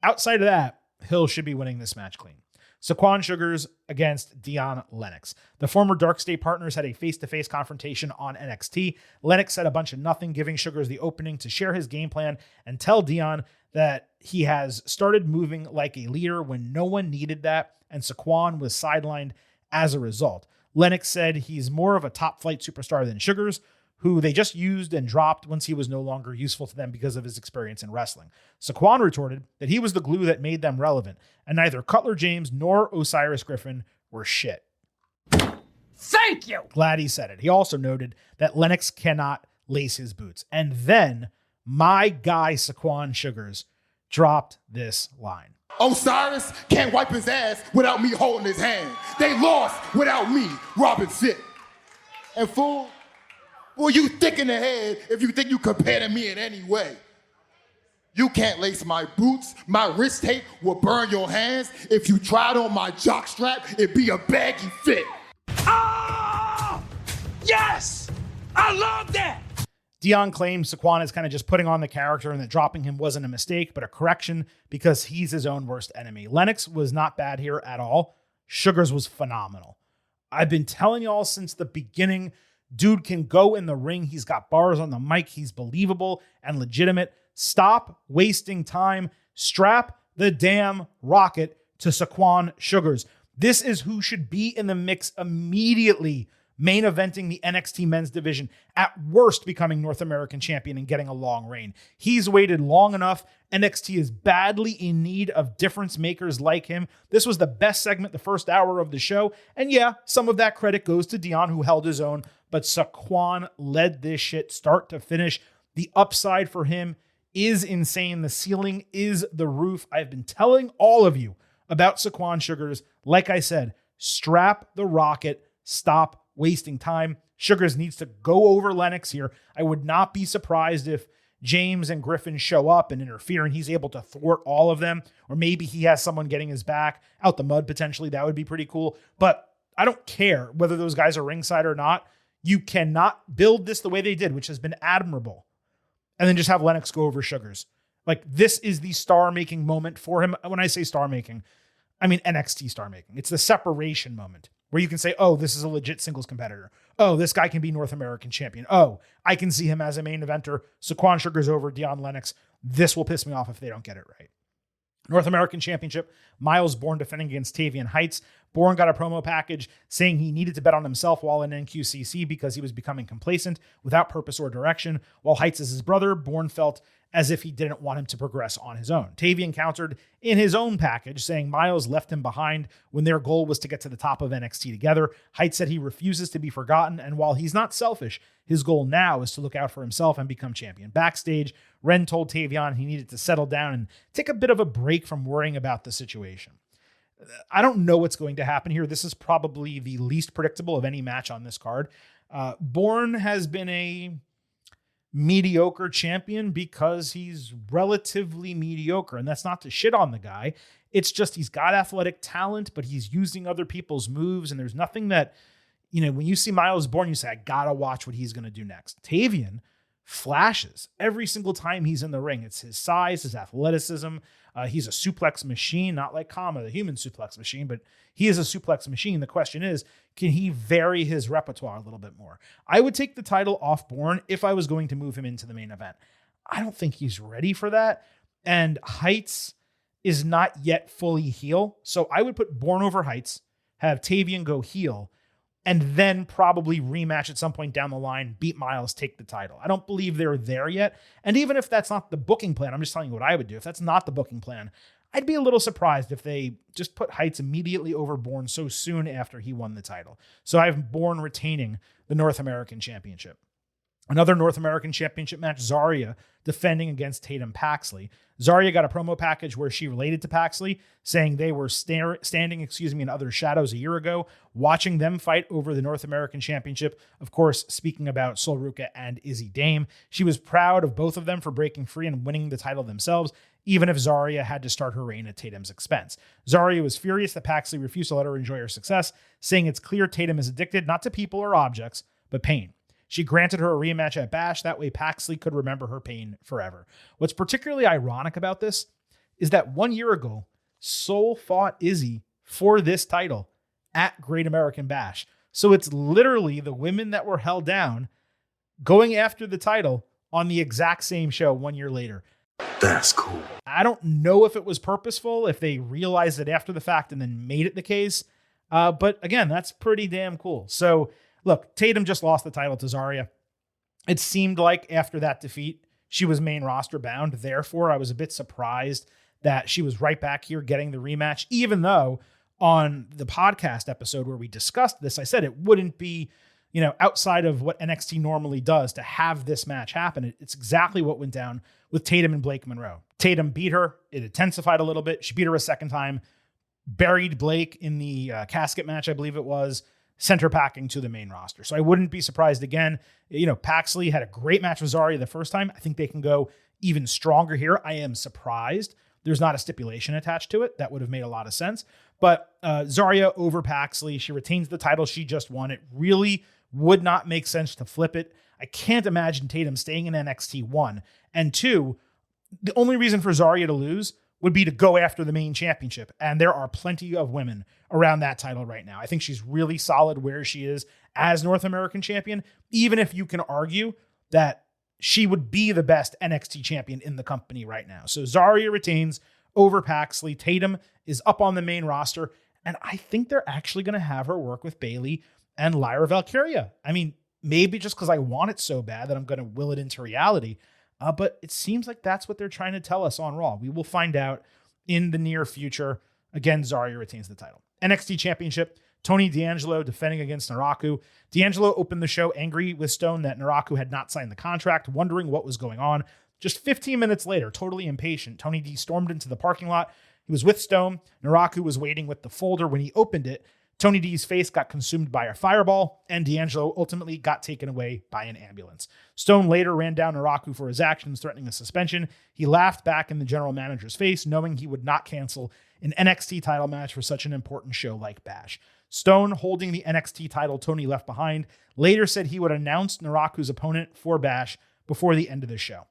Speaker 1: Outside of that, Hill should be winning this match clean. Saquon Sugars against Dion Lennox. The former Dark State partners had a face-to-face confrontation on NXT. Lennox said a bunch of nothing, giving Sugars the opening to share his game plan and tell Dion that he has started moving like a leader when no one needed that, and Saquon was sidelined as a result. Lennox said he's more of a top-flight superstar than Sugars, who they just used and dropped once he was no longer useful to them because of his experience in wrestling. Saquon retorted that he was the glue that made them relevant, and neither Cutler James nor Osiris Griffin were shit.
Speaker 7: Thank you!
Speaker 1: Glad he said it. He also noted that Lennox cannot lace his boots. And then my guy Saquon Sugars dropped this line.
Speaker 2: Osiris can't wipe his ass without me holding his hand. They lost without me robbing shit. And fool, you thick in the head if you think you compare to me in any way. You can't lace my boots. My wrist tape will burn your hands. If you tried on my jock strap, it'd be a baggy fit.
Speaker 7: Ah! Yes! I love that!
Speaker 1: Dion claims Saquon is kind of just putting on the character and that dropping him wasn't a mistake, but a correction because he's his own worst enemy. Lennox was not bad here at all. Sugars was phenomenal. I've been telling y'all since the beginning, dude can go in the ring. He's got bars on the mic. He's believable and legitimate. Stop wasting time. Strap the damn rocket to Saquon Sugars. This is who should be in the mix immediately, main eventing the NXT men's division, at worst becoming North American champion and getting a long reign. He's waited long enough. NXT is badly in need of difference makers like him. This was the best segment the first hour of the show. And yeah, some of that credit goes to Dion, who held his own, but Saquon led this shit start to finish. The upside for him is insane. The ceiling is the roof. I've been telling all of you about Saquon Sugars. Like I said, strap the rocket, stop wasting time. Sugars needs to go over Lennox here. I would not be surprised if James and Griffin show up and interfere and he's able to thwart all of them. Or maybe he has someone getting his back out the mud potentially. That would be pretty cool. But I don't care whether those guys are ringside or not. You cannot build this the way they did, which has been admirable, and then just have Lennox go over Sugars. Like, this is the star-making moment for him. When I say star-making, I mean NXT star-making. It's the separation moment where you can say, oh, this is a legit singles competitor. Oh, this guy can be North American champion. Oh, I can see him as a main eventer. Saquon Sugars over Dion Lennox. This will piss me off if they don't get it right. North American Championship, Miles Bourne defending against Tavian Heights. Bourne got a promo package saying he needed to bet on himself while in NQCC because he was becoming complacent without purpose or direction. While Heights is his brother, Bourne felt as if he didn't want him to progress on his own. Tavian countered in his own package, saying Miles left him behind when their goal was to get to the top of NXT together. Heights said he refuses to be forgotten, and while he's not selfish, his goal now is to look out for himself and become champion. Backstage, Ren told Tavian he needed to settle down and take a bit of a break from worrying about the situation. I don't know what's going to happen here. This is probably the least predictable of any match on this card. Bourne has been a mediocre champion because he's relatively mediocre, and that's not to shit on the guy. It's just he's got athletic talent, but he's using other people's moves, and there's nothing that, when you see Miles Bourne, you say, I gotta watch what he's going to do next. Tavian flashes every single time he's in the ring. It's his size, his athleticism. He's a suplex machine, not like Kama, the human suplex machine, but he is a suplex machine. The question is, can he vary his repertoire a little bit more? I would take the title off Bourne if I was going to move him into the main event. I don't think he's ready for that. And Heights is not yet fully heel. So I would put Bourne over Heights, have Tavian go heel, and then probably rematch at some point down the line, beat Miles, take the title. I don't believe they're there yet. And even if that's not the booking plan, I'm just telling you what I would do. If that's not the booking plan, I'd be a little surprised if they just put Heights immediately over Bourne so soon after he won the title. So I have Bourne retaining the North American Championship. Another North American Championship match, Zarya defending against Tatum Paxley. Zarya got a promo package where she related to Paxley, saying they were standing in other shadows a year ago, watching them fight over the North American Championship. Of course, speaking about Sol Ruca and Izzy Dame. She was proud of both of them for breaking free and winning the title themselves, even if Zarya had to start her reign at Tatum's expense. Zarya was furious that Paxley refused to let her enjoy her success, saying it's clear Tatum is addicted not to people or objects, but pain. She granted her a rematch at Bash. That way Paxley could remember her pain forever. What's particularly ironic about this is that 1 year ago, Sol fought Izzy for this title at Great American Bash. So it's literally the women that were held down going after the title on the exact same show 1 year later.
Speaker 3: That's cool.
Speaker 1: I don't know if it was purposeful, if they realized it after the fact and then made it the case. But again, that's pretty damn cool. So look, Tatum just lost the title to Zarya. It seemed like after that defeat, she was main roster bound. Therefore, I was a bit surprised that she was right back here getting the rematch, even though on the podcast episode where we discussed this, I said it wouldn't be, outside of what NXT normally does to have this match happen. It's exactly what went down with Tatum and Blake Monroe. Tatum beat her. It intensified a little bit. She beat her a second time, buried Blake in the casket match, I believe it was, center packing to the main roster. So I wouldn't be surprised again. Paxley had a great match with Zarya the first time. I think they can go even stronger here. I am surprised there's not a stipulation attached to it. That would have made a lot of sense. But Zarya over Paxley, she retains the title she just won. It really would not make sense to flip it. I can't imagine Tatum staying in NXT, 1. And 2, the only reason for Zarya to lose would be to go after the main championship. And there are plenty of women around that title right now. I think she's really solid where she is as North American champion, even if you can argue that she would be the best NXT champion in the company right now. So Zarya retains over Paxley. Tatum is up on the main roster, and I think they're actually going to have her work with Bayley and Lyra Valkyria. I mean, maybe just because I want it so bad that I'm going to will it into reality. But it seems like that's what they're trying to tell us on Raw. We will find out in the near future. Again, Zarya retains the title. NXT Championship, Tony D'Angelo defending against Naraku. D'Angelo opened the show angry with Stone that Naraku had not signed the contract, wondering what was going on. Just 15 minutes later, totally impatient, Tony D stormed into the parking lot. He was with Stone. Naraku was waiting with the folder. When he opened it, Tony D's face got consumed by a fireball, and D'Angelo ultimately got taken away by an ambulance. Stone later ran down Naraku for his actions, threatening a suspension. He laughed back in the general manager's face, knowing he would not cancel an NXT title match for such an important show like Bash. Stone, holding the NXT title Tony left behind, later said he would announce Naraku's opponent for Bash before the end of the show.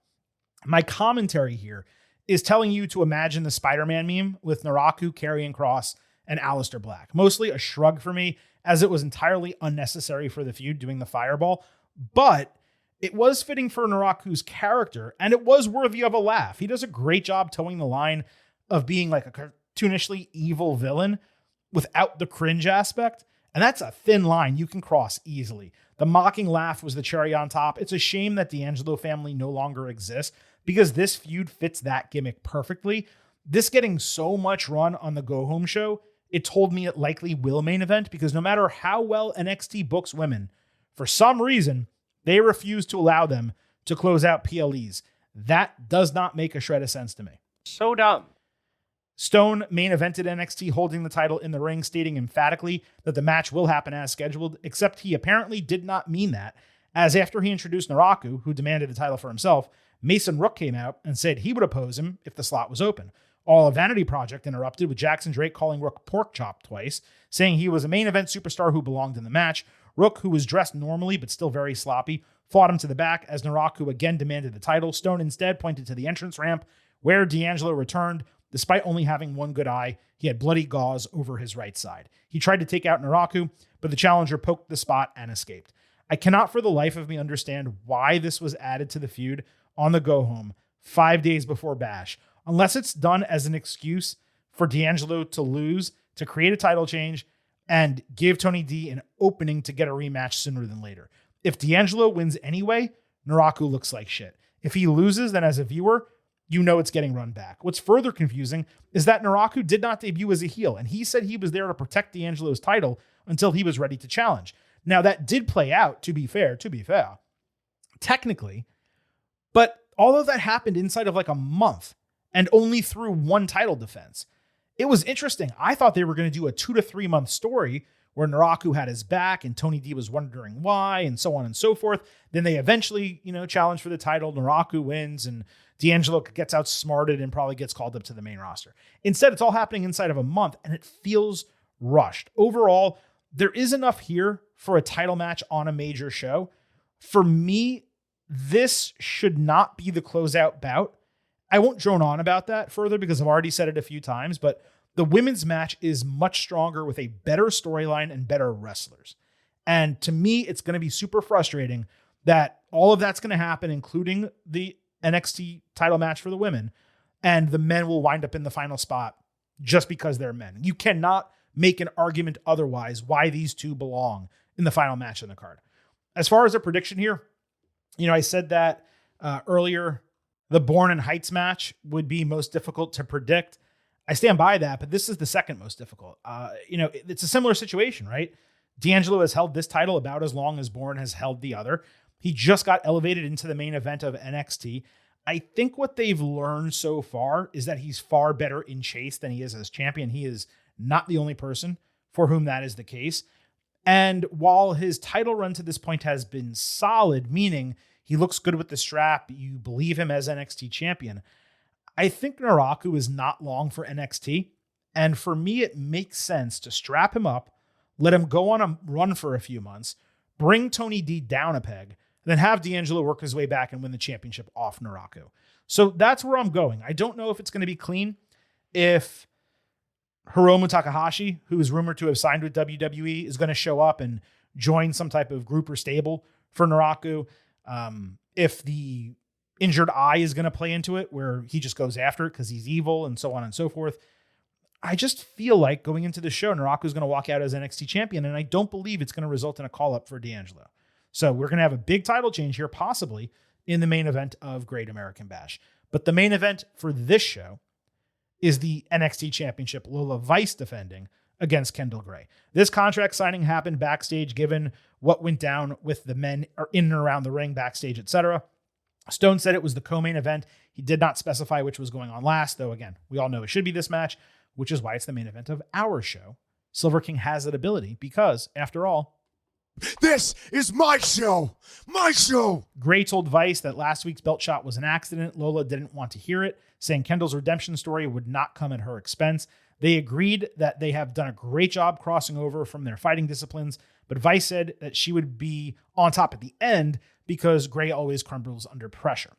Speaker 1: My commentary here is telling you to imagine the Spider-Man meme with Naraku, Karrion Kross, and Aleister Black. Mostly a shrug for me, as it was entirely unnecessary for the feud doing the fireball, but it was fitting for Naraku's character, and it was worthy of a laugh. He does a great job towing the line of being like a cartoonishly evil villain, without the cringe aspect. And that's a thin line you can cross easily. The mocking laugh was the cherry on top. It's a shame that D'Angelo family no longer exists because this feud fits that gimmick perfectly. This getting so much run on the Go Home show, it told me it likely will main event because no matter how well NXT books women, for some reason, they refuse to allow them to close out PLEs. That does not make a shred of sense to me.
Speaker 5: So dumb.
Speaker 1: Stone main evented NXT holding the title in the ring, stating emphatically that the match will happen as scheduled, except he apparently did not mean that, as after he introduced Naraku, who demanded the title for himself, Mason Rook came out and said he would oppose him if the slot was open. All a vanity project interrupted with Jackson Drake calling Rook pork chop twice, saying he was a main event superstar who belonged in the match. Rook, who was dressed normally but still very sloppy, fought him to the back as Naraku again demanded the title. Stone instead pointed to the entrance ramp where D'Angelo returned. Despite only having one good eye, he had bloody gauze over his right side. He tried to take out Naraku, but the challenger poked the spot and escaped. I cannot for the life of me understand why this was added to the feud on the go home 5 days before Bash, unless it's done as an excuse for D'Angelo to lose, to create a title change, and give Tony D an opening to get a rematch sooner than later. If D'Angelo wins anyway, Naraku looks like shit. If he loses, then as a viewer, you know it's getting run back. What's further confusing is that Naraku did not debut as a heel, and he said he was there to protect D'Angelo's title until he was ready to challenge. Now, that did play out, to be fair, technically, but all of that happened inside of like a month and only through one title defense. It was interesting. I thought they were going to do a 2 to 3 month story where Naraku had his back and Tony D was wondering why and so on and so forth. Then they eventually, challenge for the title. Naraku wins and D'Angelo gets outsmarted and probably gets called up to the main roster. Instead, it's all happening inside of a month and it feels rushed. Overall, there is enough here for a title match on a major show. For me, this should not be the closeout bout. I won't drone on about that further because I've already said it a few times, but the women's match is much stronger with a better storyline and better wrestlers. And to me, it's going to be super frustrating that all of that's going to happen, including the NXT title match for the women, and the men will wind up in the final spot just because they're men. You cannot make an argument otherwise why these two belong in the final match on the card. As far as a prediction here, I said that earlier, the Bourne and Heights match would be most difficult to predict. I stand by that, but this is the second most difficult. It's a similar situation, right? D'Angelo has held this title about as long as Bourne has held the other. He just got elevated into the main event of NXT. I think what they've learned so far is that he's far better in chase than he is as champion. He is not the only person for whom that is the case. And while his title run to this point has been solid, meaning he looks good with the strap, you believe him as NXT champion, I think Naraku is not long for NXT. And for me, it makes sense to strap him up, let him go on a run for a few months, bring Tony D down a peg, then have D'Angelo work his way back and win the championship off Naraku. So that's where I'm going. I don't know if it's going to be clean. If Hiromu Takahashi, who is rumored to have signed with WWE, is going to show up and join some type of group or stable for Naraku. If the injured eye is going to play into it, where he just goes after it because he's evil and so on and so forth. I just feel like going into the show, Naraku is going to walk out as NXT champion, and I don't believe it's going to result in a call-up for D'Angelo. So we're going to have a big title change here, possibly in the main event of Great American Bash. But the main event for this show is the NXT Championship, Lola Vice defending against Kendall Gray. This contract signing happened backstage, given what went down with the men in and around the ring, backstage, etc. Stone said it was the co-main event. He did not specify which was going on last, though, again, we all know it should be this match, which is why it's the main event of our show. Silver King has that ability because, after all,
Speaker 2: this is my show. My show.
Speaker 1: Gray told Vice that last week's belt shot was an accident. Lola didn't want to hear it, saying Kendall's redemption story would not come at her expense. They agreed that they have done a great job crossing over from their fighting disciplines, but Vice said that she would be on top at the end because Gray always crumbles under pressure.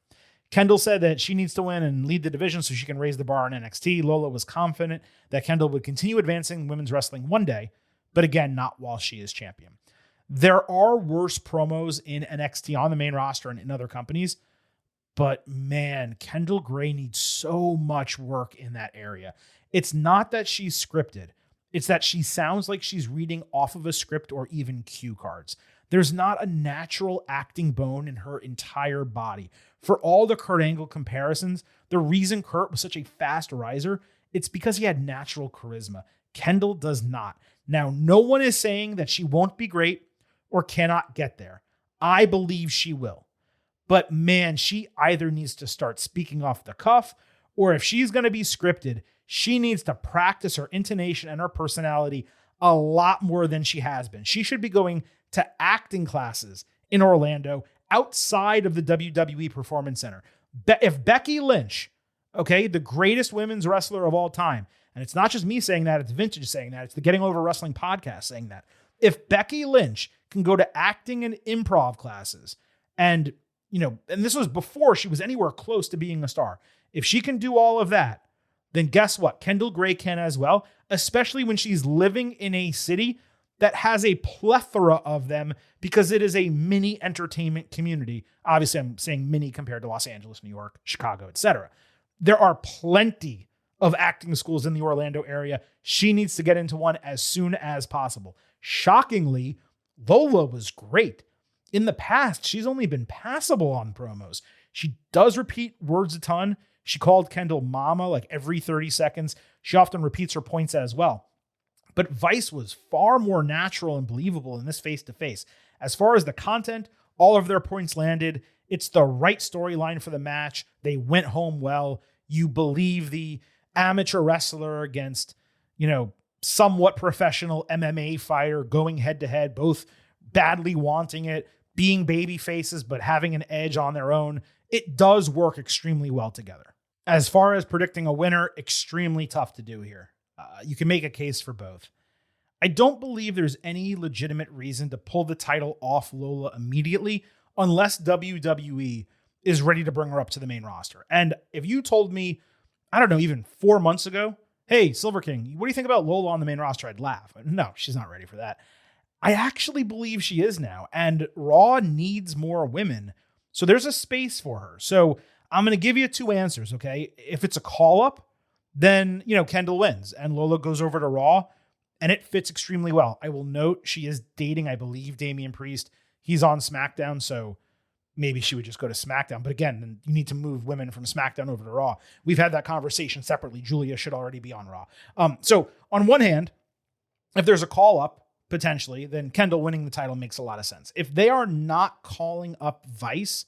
Speaker 1: Kendall said that she needs to win and lead the division so she can raise the bar in NXT. Lola was confident that Kendall would continue advancing women's wrestling one day, but again, not while she is champion. There are worse promos in NXT on the main roster and in other companies, but man, Kendall Gray needs so much work in that area. It's not that she's scripted. It's that she sounds like she's reading off of a script or even cue cards. There's not a natural acting bone in her entire body. For all the Kurt Angle comparisons, the reason Kurt was such a fast riser, it's because he had natural charisma. Kendall does not. Now, no one is saying that she won't be great or cannot get there. I believe she will. But man, she either needs to start speaking off the cuff, or if she's going to be scripted, she needs to practice her intonation and her personality a lot more than she has been. She should be going to acting classes in Orlando outside of the WWE Performance Center. If Becky Lynch, okay, the greatest women's wrestler of all time, and it's not just me saying that, it's Vintage saying that, it's the Getting Over Wrestling podcast saying that. If Becky Lynch can go to acting and improv classes, and this was before she was anywhere close to being a star. If she can do all of that, then guess what? Kendall Gray can as well, especially when she's living in a city that has a plethora of them because it is a mini entertainment community. Obviously, I'm saying mini compared to Los Angeles, New York, Chicago, etc. There are plenty of acting schools in the Orlando area. She needs to get into one as soon as possible. Shockingly, Lola was great. In the past, she's only been passable on promos. She does repeat words a ton. She called Kendall mama like every 30 seconds. She often repeats her points as well. But Vice was far more natural and believable in this face-to-face. As far as the content, all of their points landed. It's the right storyline for the match. They went home well. You believe the amateur wrestler against, somewhat professional MMA fighter going head-to-head, both badly wanting it, being baby faces, but having an edge on their own. It does work extremely well together. As far as predicting a winner, extremely tough to do here. You can make a case for both. I don't believe there's any legitimate reason to pull the title off Lola immediately unless WWE is ready to bring her up to the main roster. And if you told me, I don't know, even 4 months ago, hey, Silver King, what do you think about Lola on the main roster? I'd laugh. No, she's not ready for that. I actually believe she is now, and Raw needs more women. So there's a space for her. So I'm going to give you 2 answers, okay? If it's a call-up, then, Kendall wins, and Lola goes over to Raw, and it fits extremely well. I will note she is dating, I believe, Damian Priest. He's on SmackDown, so maybe she would just go to SmackDown. But again, then you need to move women from SmackDown over to Raw. We've had that conversation separately. Julia should already be on Raw. So on one hand, if there's a call-up, potentially, then Kendall winning the title makes a lot of sense. If they are not calling up Vice,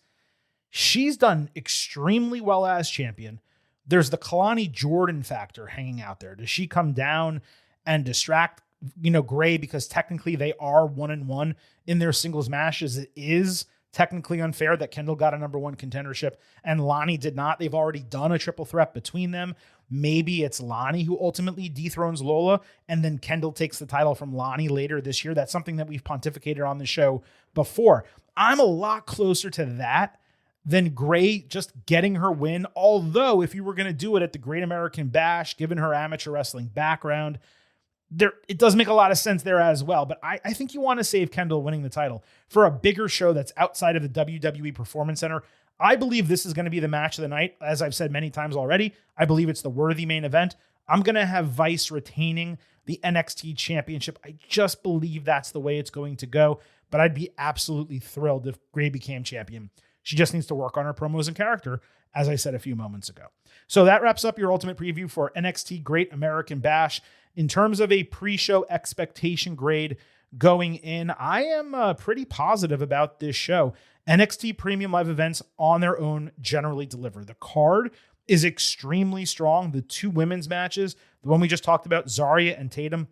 Speaker 1: she's done extremely well as champion. There's the Kalani Jordan factor hanging out there. Does she come down and distract, Gray, because technically they are 1-1 in their singles matches? It is technically unfair that Kendall got a number 1 contendership and Lonnie did not. They've already done a triple threat between them. Maybe it's Lonnie who ultimately dethrones Lola, and then Kendall takes the title from Lonnie later this year. That's something that we've pontificated on the show before. I'm a lot closer to that than Gray just getting her win. Although if you were going to do it at the Great American Bash, given her amateur wrestling background, it does make a lot of sense there as well. But I think you want to save Kendall winning the title for a bigger show that's outside of the WWE Performance Center. I believe this is going to be the match of the night. As I've said many times already, I believe it's the worthy main event. I'm going to have Vice retaining the NXT Championship. I just believe that's the way it's going to go. But I'd be absolutely thrilled if Gray became champion. She just needs to work on her promos and character, as I said a few moments ago. So that wraps up your ultimate preview for NXT Great American Bash. In terms of a pre-show expectation grade going in, I am pretty positive about this show. NXT Premium Live events on their own generally deliver. The card is extremely strong. The 2 women's matches, the one we just talked about, Zarya and Tatum,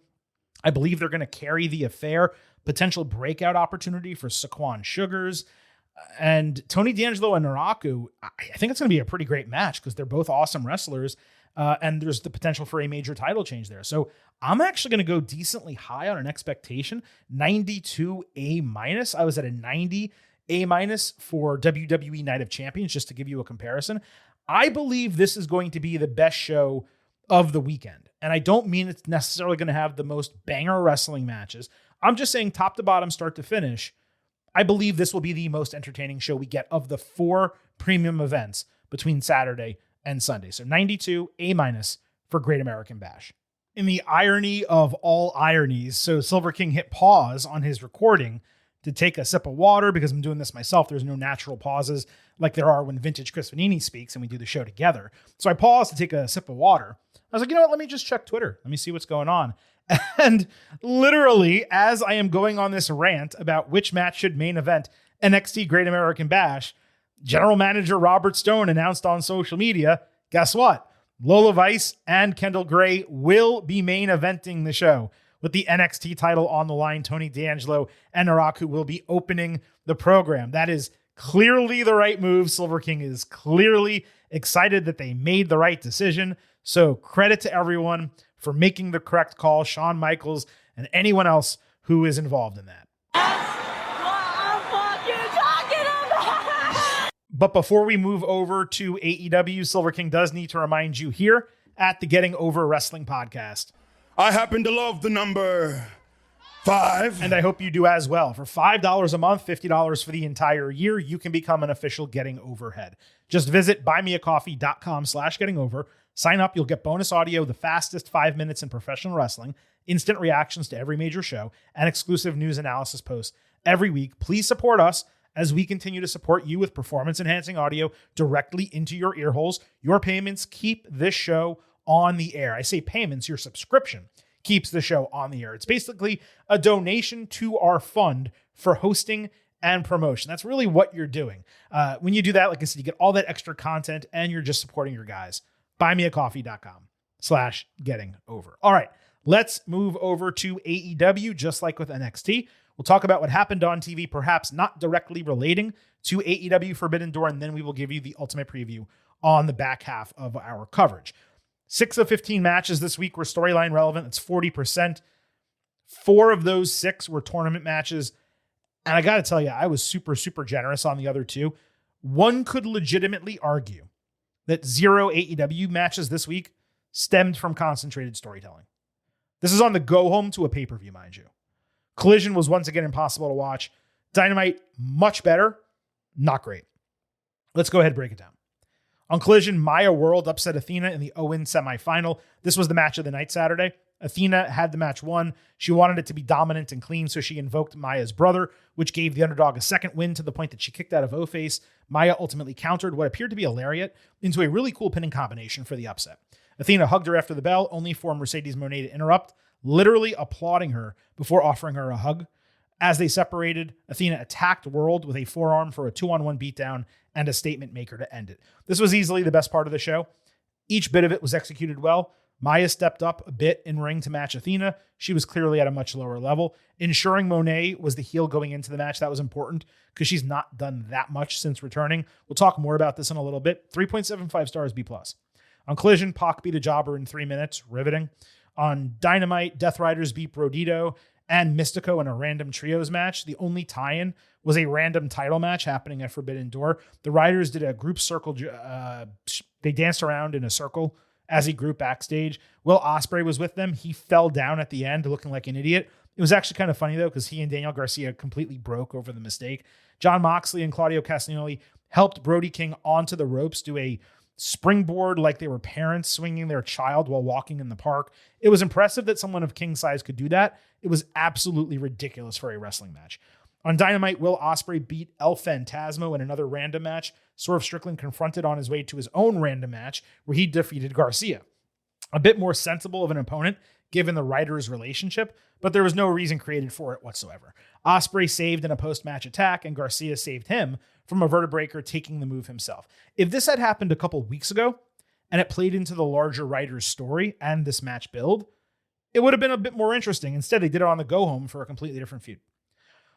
Speaker 1: I believe they're going to carry the affair. Potential breakout opportunity for Saquon Sugars. And Tony D'Angelo and Naraku, I think it's going to be a pretty great match because they're both awesome wrestlers. And there's the potential for a major title change there. So I'm actually going to go decently high on an expectation, 92 A-. I was at a 90 A- for WWE Night of Champions, just to give you a comparison. I believe this is going to be the best show of the weekend. And I don't mean it's necessarily going to have the most banger wrestling matches. I'm just saying top to bottom, start to finish. I believe this will be the most entertaining show we get of the 4 premium events between Saturday and Sunday. So 92 A- for Great American Bash. In the irony of all ironies, so Silver King hit pause on his recording to take a sip of water because I'm doing this myself. There's no natural pauses like there are when Vintage Chris Vanini speaks and we do the show together. So I paused to take a sip of water. I was like, you know what? Let me just check Twitter. Let me see what's going on. And literally, as I am going on this rant about which match should main event NXT Great American Bash, General Manager Robert Stone announced on social media, guess what? Lola Vice and Kendall Gray will be main eventing the show with the NXT title on the line. Tony D'Angelo and Naraku will be opening the program. That is clearly the right move. Silver King is clearly excited that they made the right decision. So credit to everyone for making the correct call, Shawn Michaels and anyone else who is involved in that. But before we move over to AEW, Silver King does need to remind you here at the Getting Over Wrestling podcast.
Speaker 5: I happen to love the number 5.
Speaker 1: And I hope you do as well. For $5 a month, $50 for the entire year, you can become an official Getting Overhead. Just visit buymeacoffee.com/gettingover. Sign up. You'll get bonus audio, the fastest 5 minutes in professional wrestling, instant reactions to every major show, and exclusive news analysis posts every week. Please support us as we continue to support you with performance-enhancing audio directly into your ear holes. Your payments keep this show on the air. I say payments, your subscription keeps the show on the air. It's basically a donation to our fund for hosting and promotion. That's really what you're doing. When you do that, like I said, you get all that extra content and you're just supporting your guys. buymeacoffee.com/gettingover. All right, let's move over to AEW. Just like with NXT, we'll talk about what happened on TV, perhaps not directly relating to AEW Forbidden Door, and then we will give you the ultimate preview on the back half of our coverage. 6 of 15 matches this week were storyline relevant. That's 40%. 4 of those 6 were tournament matches. And I got to tell you, I was super, super generous on the other 2. One could legitimately argue that 0 AEW matches this week stemmed from concentrated storytelling. This is on the go home to a pay-per-view, mind you. Collision was once again impossible to watch. Dynamite, much better, not great. Let's go ahead and break it down. On Collision, Maya World upset Athena in the Owen semifinal. This was the match of the night Saturday. Athena had the match won. She wanted it to be dominant and clean, so she invoked Maya's brother, which gave the underdog a second win to the point that she kicked out of O-Face. Maya ultimately countered what appeared to be a lariat into a really cool pinning combination for the upset. Athena hugged her after the bell, only for Mercedes Moné to interrupt, literally applauding her before offering her a hug. As they separated, Athena attacked World with a forearm for a 2-on-1 beatdown and a statement maker to end it. This was easily the best part of the show. Each bit of it was executed well. Maya stepped up a bit in ring to match Athena. She was clearly at a much lower level. Ensuring Monet was the heel going into the match, that was important because she's not done that much since returning. We'll talk more about this in a little bit. 3.75 stars, B+. On Collision, Pac beat a jobber in 3 minutes. Riveting. On Dynamite, Death Riders beat Brodito and Mystico in a random trios match. The only tie-in was a random title match happening at Forbidden Door. The Riders did a group circle. They danced around in a circle as a group backstage. Will Ospreay was with them. He fell down at the end looking like an idiot. It was actually kind of funny, though, because he and Daniel Garcia completely broke over the mistake. John Moxley and Claudio Castagnoli helped Brody King onto the ropes, do a springboard like they were parents swinging their child while walking in the park. It was impressive that someone of King size could do that. It was absolutely ridiculous for a wrestling match. On Dynamite, Will Ospreay beat El Phantasmo in another random match. Swerve Strickland confronted on his way to his own random match where he defeated Garcia. A bit more sensible of an opponent given the writers' relationship, but there was no reason created for it whatsoever. Ospreay saved in a post-match attack, and Garcia saved him from a vertebreaker, taking the move himself. If this had happened a couple weeks ago, and it played into the larger writer's story and this match build, it would have been a bit more interesting. Instead, they did it on the go-home for a completely different feud.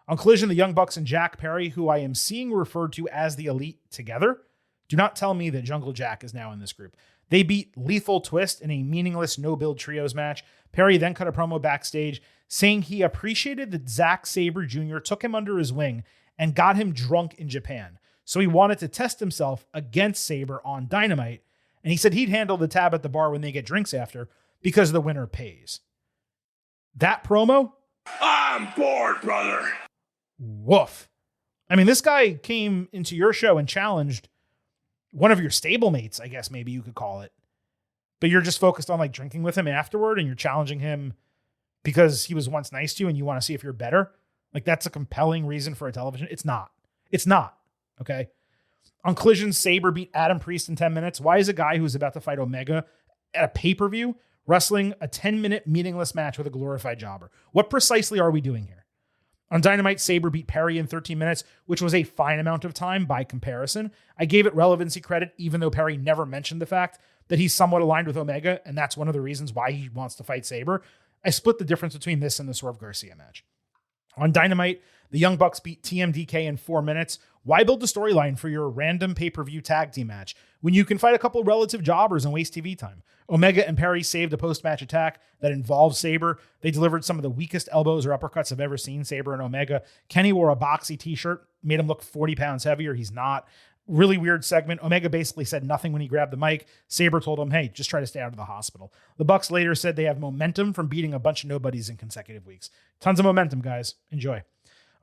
Speaker 1: On Collision, the Young Bucks and Jack Perry, who I am seeing referred to as the Elite together, do not tell me that Jungle Jack is now in this group. They beat Lethal Twist in a meaningless no-build trios match. Perry then cut a promo backstage saying he appreciated that Zack Sabre Jr. took him under his wing and got him drunk in Japan. So he wanted to test himself against Sabre on Dynamite, and he said he'd handle the tab at the bar when they get drinks after because the winner pays. That promo?
Speaker 5: I'm bored, brother.
Speaker 1: Woof. I mean, this guy came into your show and challenged one of your stablemates, I guess maybe you could call it, but you're just focused on like drinking with him afterward and you're challenging him because he was once nice to you and you want to see if you're better. Like that's a compelling reason for a television. It's not. Okay. On Collision, Sabre beat Adam Priest in 10 minutes. Why is a guy who's about to fight Omega at a pay-per-view wrestling a 10-minute meaningless match with a glorified jobber? What precisely are we doing here? On Dynamite, Sabre beat Perry in 13 minutes, which was a fine amount of time by comparison. I gave it relevancy credit, even though Perry never mentioned the fact that he's somewhat aligned with Omega, and that's one of the reasons why he wants to fight Sabre. I split the difference between this and the Swerve Garcia match. On Dynamite, the Young Bucks beat TMDK in 4 minutes. Why build the storyline for your random pay-per-view tag team match when you can fight a couple relative jobbers and waste TV time? Omega and Perry saved a post-match attack that involved Sabre. They delivered some of the weakest elbows or uppercuts I've ever seen, Sabre and Omega. Kenny wore a boxy t-shirt, made him look 40 pounds heavier. He's not. Really weird segment. Omega basically said nothing when he grabbed the mic. Sabre told him, hey, just try to stay out of the hospital. The Bucks later said they have momentum from beating a bunch of nobodies in consecutive weeks. Tons of momentum, guys. Enjoy.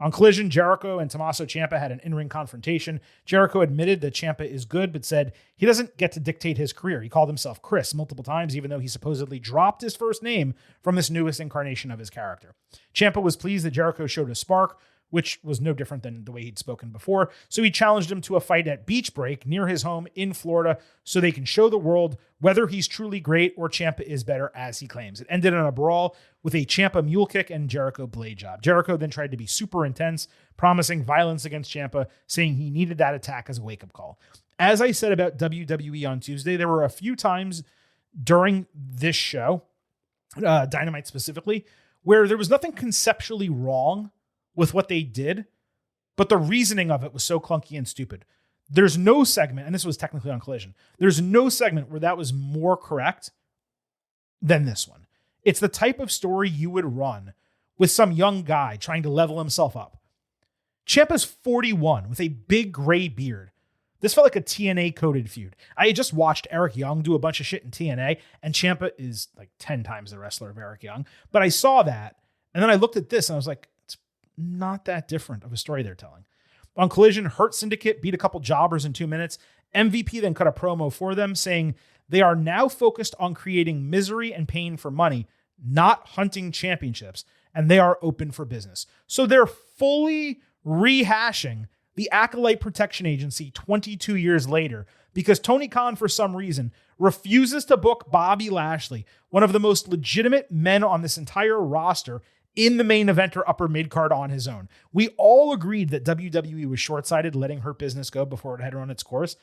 Speaker 1: On Collision, Jericho and Tommaso Ciampa had an in-ring confrontation. Jericho admitted that Ciampa is good, but said he doesn't get to dictate his career. He called himself Chris multiple times, even though he supposedly dropped his first name from this newest incarnation of his character. Ciampa was pleased that Jericho showed a spark, which was no different than the way he'd spoken before. So he challenged him to a fight at Beach Break near his home in Florida so they can show the world whether he's truly great or Ciampa is better as he claims. It ended in a brawl with a Ciampa mule kick and Jericho blade job. Jericho then tried to be super intense, promising violence against Ciampa, saying he needed that attack as a wake-up call. As I said about WWE on Tuesday, there were a few times during this show, Dynamite specifically, where there was nothing conceptually wrong with what they did, but the reasoning of it was so clunky and stupid. There's no segment, and this was technically on Collision, there's no segment where that was more correct than this one. It's the type of story you would run with some young guy trying to level himself up. Ciampa's 41 with a big gray beard. This felt like a TNA-coded feud. I had just watched Eric Young do a bunch of shit in TNA, and Ciampa is like 10 times the wrestler of Eric Young. But I saw that, and then I looked at this, and I was like, not that different of a story they're telling. On Collision, Hurt Syndicate beat a couple jobbers in 2 minutes. MVP then cut a promo for them saying they are now focused on creating misery and pain for money, not hunting championships, and they are open for business. So they're fully rehashing the Acolyte Protection Agency 22 years later because Tony Khan, for some reason, refuses to book Bobby Lashley, one of the most legitimate men on this entire roster, in the main event or upper mid-card on his own. We all agreed that WWE was short-sighted letting Hurt Business go before it had run its course.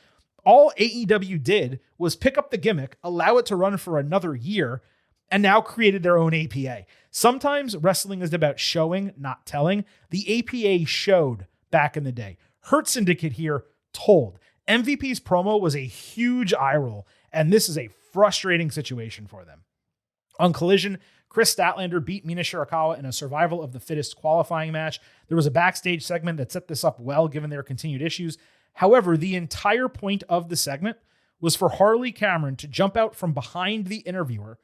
Speaker 1: All AEW did was pick up the gimmick, allow it to run for another year, and now created their own APA. Sometimes wrestling is about showing, not telling. The APA showed back in the day. Hurt Syndicate here told. MVP's promo was a huge eye roll, and this is a frustrating situation for them. On Collision, Chris Statlander beat Mina Shirakawa in a survival of the fittest qualifying match. There was a backstage segment that set this up well, given their continued issues. However, the entire point of the segment was for Harley Cameron to jump out from behind the interviewer,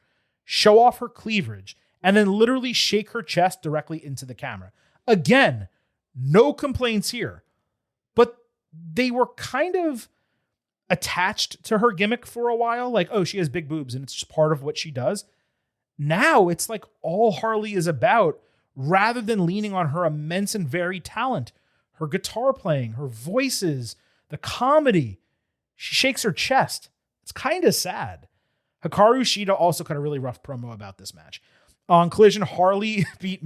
Speaker 1: show off her cleavage, and then literally shake her chest directly into the camera. Again, no complaints here, but they were kind of attached to her gimmick for a while. Like, oh, she has big boobs and it's just part of what she does. Now it's like all Harley is about, rather than leaning on her immense and varied talent, her guitar playing, her voices, the comedy. She shakes her chest. It's kind of sad. Hikaru Shida also cut a really rough promo about this match. On Collision, Harley beat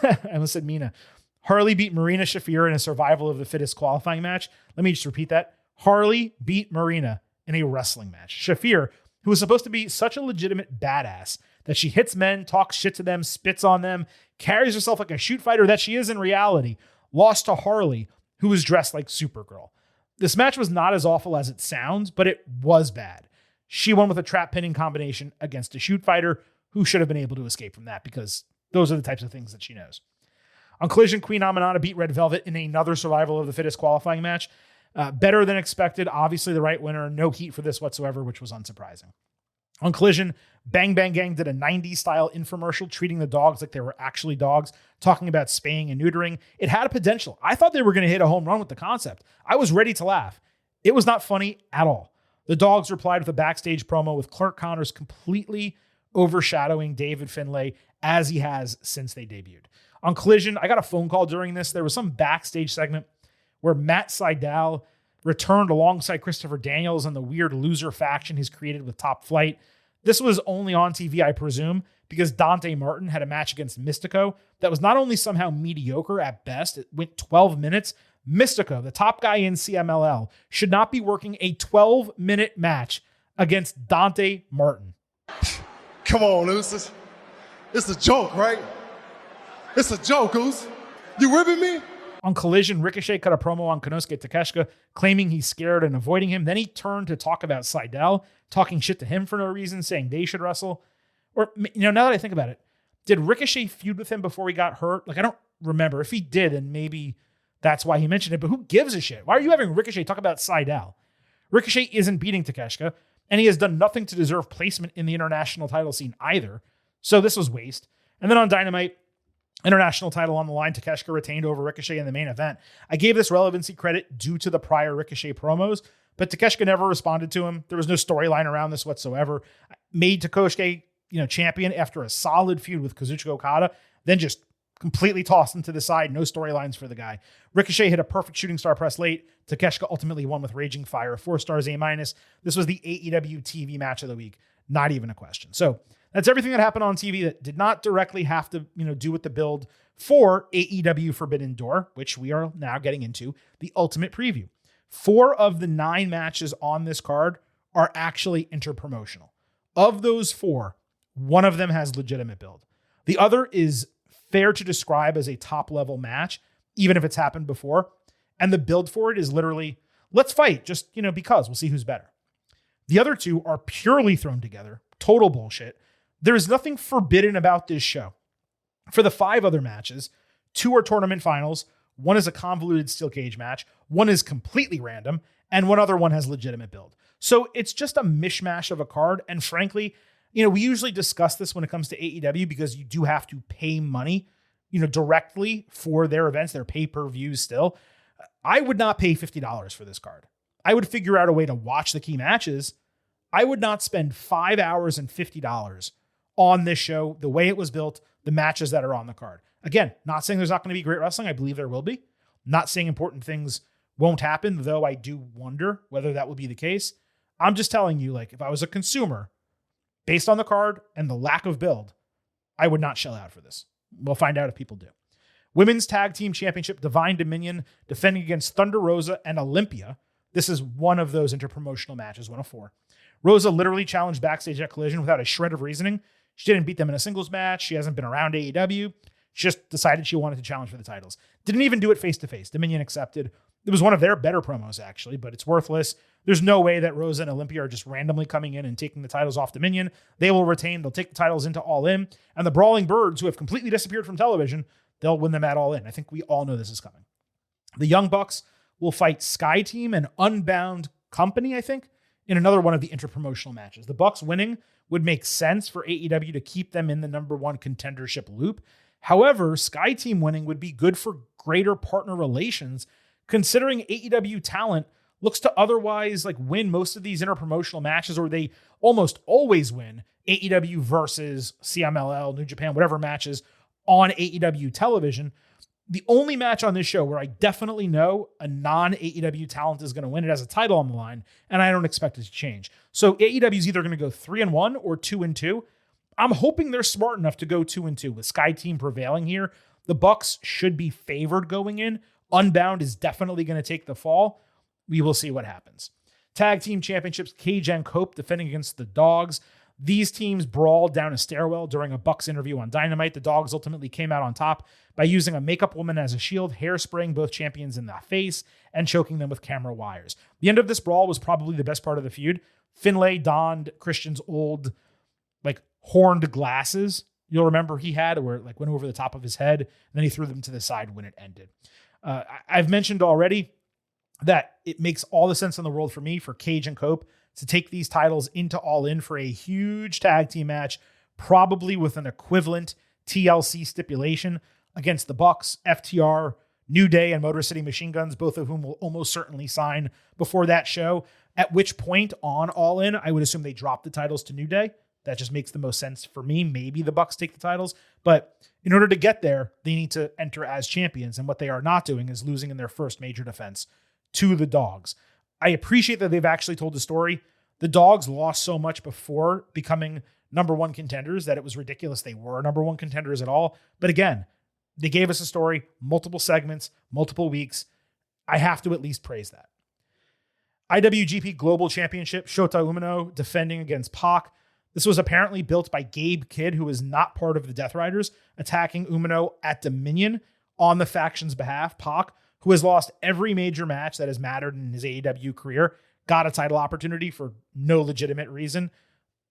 Speaker 1: I almost said Mina. Harley beat Marina Shafir in a survival of the fittest qualifying match. Let me just repeat that. Harley beat Marina in a wrestling match. Shafir, who is supposed to be such a legitimate badass that she hits men, talks shit to them, spits on them, carries herself like a shoot fighter that she is in reality, lost to Harley, who was dressed like Supergirl. This match was not as awful as it sounds, but it was bad. She won with a trap pinning combination against a shoot fighter who should have been able to escape from that because those are the types of things that she knows. On Collision, Queen Aminata beat Red Velvet in another survival of the fittest qualifying match. Better than expected. Obviously the right winner. No heat for this whatsoever, which was unsurprising. On Collision, Bang Bang Gang did a 90s style infomercial treating the dogs like they were actually dogs, talking about spaying and neutering. It had a potential. I thought they were going to hit a home run with the concept. I was ready to laugh. It was not funny at all. The Dogs replied with a backstage promo with Clark Connors completely overshadowing David Finlay as he has since they debuted. On Collision, I got a phone call during this. There was some backstage segment where Matt Sydal returned alongside Christopher Daniels and the weird loser faction he's created with Top Flight. This was only on TV, I presume, because Dante Martin had a match against Mystico that was not only somehow mediocre at best, it went 12 minutes. Mystico, the top guy in CMLL, should not be working a 12-minute match against Dante Martin.
Speaker 2: Come on, Oos. It's a joke, right? It's a joke, Oos. You ribbing me?
Speaker 1: On Collision, Ricochet cut a promo on Konosuke Takeshita, claiming he's scared and avoiding him. Then he turned to talk about Sydal, talking shit to him for no reason, saying they should wrestle. Or, now that I think about it, did Ricochet feud with him before he got hurt? I don't remember. If he did, then maybe that's why he mentioned it. But who gives a shit? Why are you having Ricochet talk about Sydal? Ricochet isn't beating Takeshita, and he has done nothing to deserve placement in the international title scene either. So this was waste. And then on Dynamite, international title on the line, Takeshita retained over Ricochet in the main event. I gave this relevancy credit due to the prior Ricochet promos, but Takeshita never responded to him. There was no storyline around this whatsoever. Made Takeshita, champion after a solid feud with Kazuchika Okada, then just completely tossed him to the side. No storylines for the guy. Ricochet hit a perfect shooting star press late. Takeshita ultimately won with Raging Fire, 4 stars, A-. This was the AEW TV match of the week. Not even a question. So that's everything that happened on TV that did not directly have to, do with the build for AEW Forbidden Door, which we are now getting into the ultimate preview. 4 of the 9 matches on this card are actually interpromotional. Of those 4, one of them has legitimate build. The other is fair to describe as a top-level match, even if it's happened before. And the build for it is literally, let's fight, just, because we'll see who's better. The other 2 are purely thrown together. Total bullshit. There is nothing forbidden about this show. For the 5 other matches, 2 are tournament finals, 1 is a convoluted steel cage match, 1 is completely random, and 1 other one has legitimate build. So it's just a mishmash of a card, and frankly, we usually discuss this when it comes to AEW because you do have to pay money, directly for their events, their pay-per-views still. I would not pay $50 for this card. I would figure out a way to watch the key matches. I would not spend 5 hours and $50 on this show, the way it was built, the matches that are on the card. Again, not saying there's not going to be great wrestling. I believe there will be. Not saying important things won't happen, though I do wonder whether that will be the case. I'm just telling you, if I was a consumer, based on the card and the lack of build, I would not shell out for this. We'll find out if people do. Women's Tag Team Championship, Divine Dominion defending against Thunder Rosa and Olympia. This is one of those interpromotional matches, 1 of 4. Rosa literally challenged backstage at Collision without a shred of reasoning. She didn't beat them in a singles match. She hasn't been around AEW. She just decided she wanted to challenge for the titles. Didn't even do it face-to-face. Dominion accepted. It was one of their better promos, actually, but it's worthless. There's no way that Rosa and Olympia are just randomly coming in and taking the titles off Dominion. They will retain. They'll take the titles into All In. And the Brawling Birds, who have completely disappeared from television, they'll win them at All In. I think we all know this is coming. The Young Bucks will fight Sky Team and Unbound Company, I think, in another one of the interpromotional matches. The Bucks winning would make sense for AEW to keep them in the number 1 contendership loop. However, Sky Team winning would be good for greater partner relations, considering AEW talent looks to otherwise win most of these interpromotional matches, or they almost always win AEW versus CMLL, New Japan, whatever matches on AEW television. The only match on this show where I definitely know a non-AEW talent is going to win, it has a title on the line, and I don't expect it to change. So AEW is either going to go 3-1 or 2-2. I'm hoping they're smart enough to go 2-2 with Sky Team prevailing here. The Bucks should be favored going in. Unbound is definitely going to take the fall. We will see what happens. Tag Team Championships, Cage and Cope defending against the Dogs. These teams brawled down a stairwell during a Bucks interview on Dynamite. The Dogs ultimately came out on top by using a makeup woman as a shield, hairspraying both champions in the face, and choking them with camera wires. The end of this brawl was probably the best part of the feud. Finlay donned Christian's old, horned glasses. You'll remember he had, where it went over the top of his head, and then he threw them to the side when it ended. I've mentioned already that it makes all the sense in the world for me for Cage and Cope to take these titles into All In for a huge tag team match, probably with an equivalent TLC stipulation against the Bucks, FTR, New Day, and Motor City Machine Guns, both of whom will almost certainly sign before that show. At which point on All In, I would assume they drop the titles to New Day. That just makes the most sense for me. Maybe the Bucks take the titles, but in order to get there, they need to enter as champions. And what they are not doing is losing in their first major defense to the Dogs. I appreciate that they've actually told the story. The Dogs lost so much before becoming number one contenders that it was ridiculous they were number one contenders at all. But again, they gave us a story, multiple segments, multiple weeks. I have to at least praise that. IWGP Global Championship, Shota Umino defending against Pac. This was apparently built by Gabe Kidd, who is not part of the Death Riders, attacking Umino at Dominion on the faction's behalf. Pac, who has lost every major match that has mattered in his AEW career, got a title opportunity for no legitimate reason.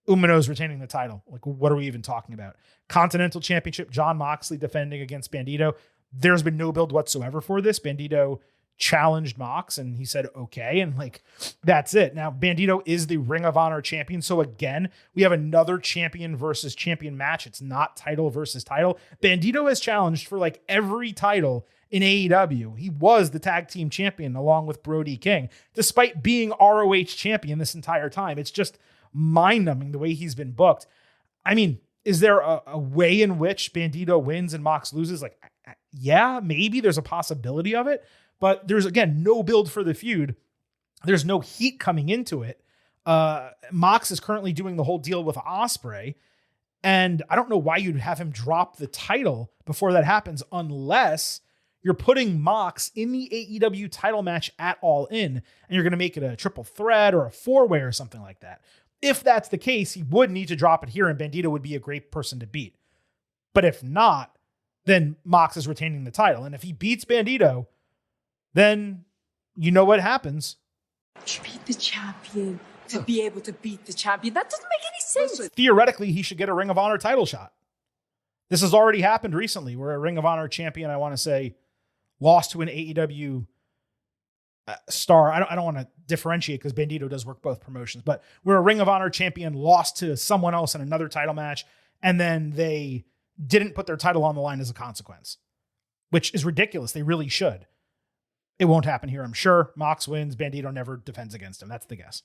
Speaker 1: Umino's retaining the title. Like, what are we even talking about? Continental Championship, Jon Moxley defending against Bandito. There's been no build whatsoever for this. Bandito challenged Mox and he said, okay. And like, that's it. Now, Bandito is the Ring of Honor champion. So again, we have another champion versus champion match. It's not title versus title. Bandito has challenged for like every title in AEW. He was the tag team champion along with Brody King, despite being ROH champion this entire time. It's just mind-numbing the way he's been booked. I mean, is there a way in which Bandito wins and Mox loses? Like, yeah, maybe there's a possibility of it. But there's, again, no build for the feud. There's no heat coming into it. Mox is currently doing the whole deal with Ospreay. And I don't know why you'd have him drop the title before that happens, unless you're putting Mox in the AEW title match at All In, and you're going to make it a triple threat or a four-way or something like that. If that's the case, he would need to drop it here, and Bandito would be a great person to beat. But if not, then Mox is retaining the title. And if he beats Bandito, then you know what happens.
Speaker 6: To beat the champion, to be able to beat the champion. That doesn't make any sense.
Speaker 1: Theoretically, he should get a Ring of Honor title shot. This has already happened recently where a Ring of Honor champion, I want to say, lost to an AEW star. I don't want to differentiate because Bandito does work both promotions, but where a Ring of Honor champion lost to someone else in another title match, and then they didn't put their title on the line as a consequence, which is ridiculous. They really should. It won't happen here, I'm sure. Mox wins. Bandito never defends against him. That's the guess.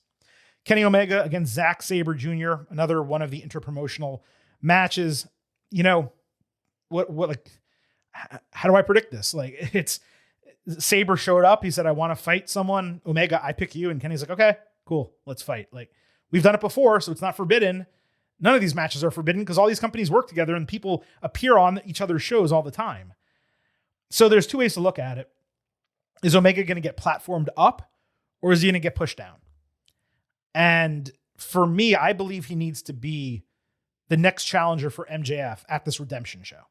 Speaker 1: Kenny Omega against Zack Sabre Jr., another one of the interpromotional matches. You know, like, how do I predict this? Like, it's Sabre showed up. He said, I want to fight someone. Omega, I pick you. And Kenny's like, okay, cool. Let's fight. Like, we've done it before, so it's not forbidden. None of these matches are forbidden because all these companies work together and people appear on each other's shows all the time. So there's two ways to look at it. Is Omega going to get platformed up, or is he going to get pushed down? And for me, I believe he needs to be the next challenger for MJF at this Redemption show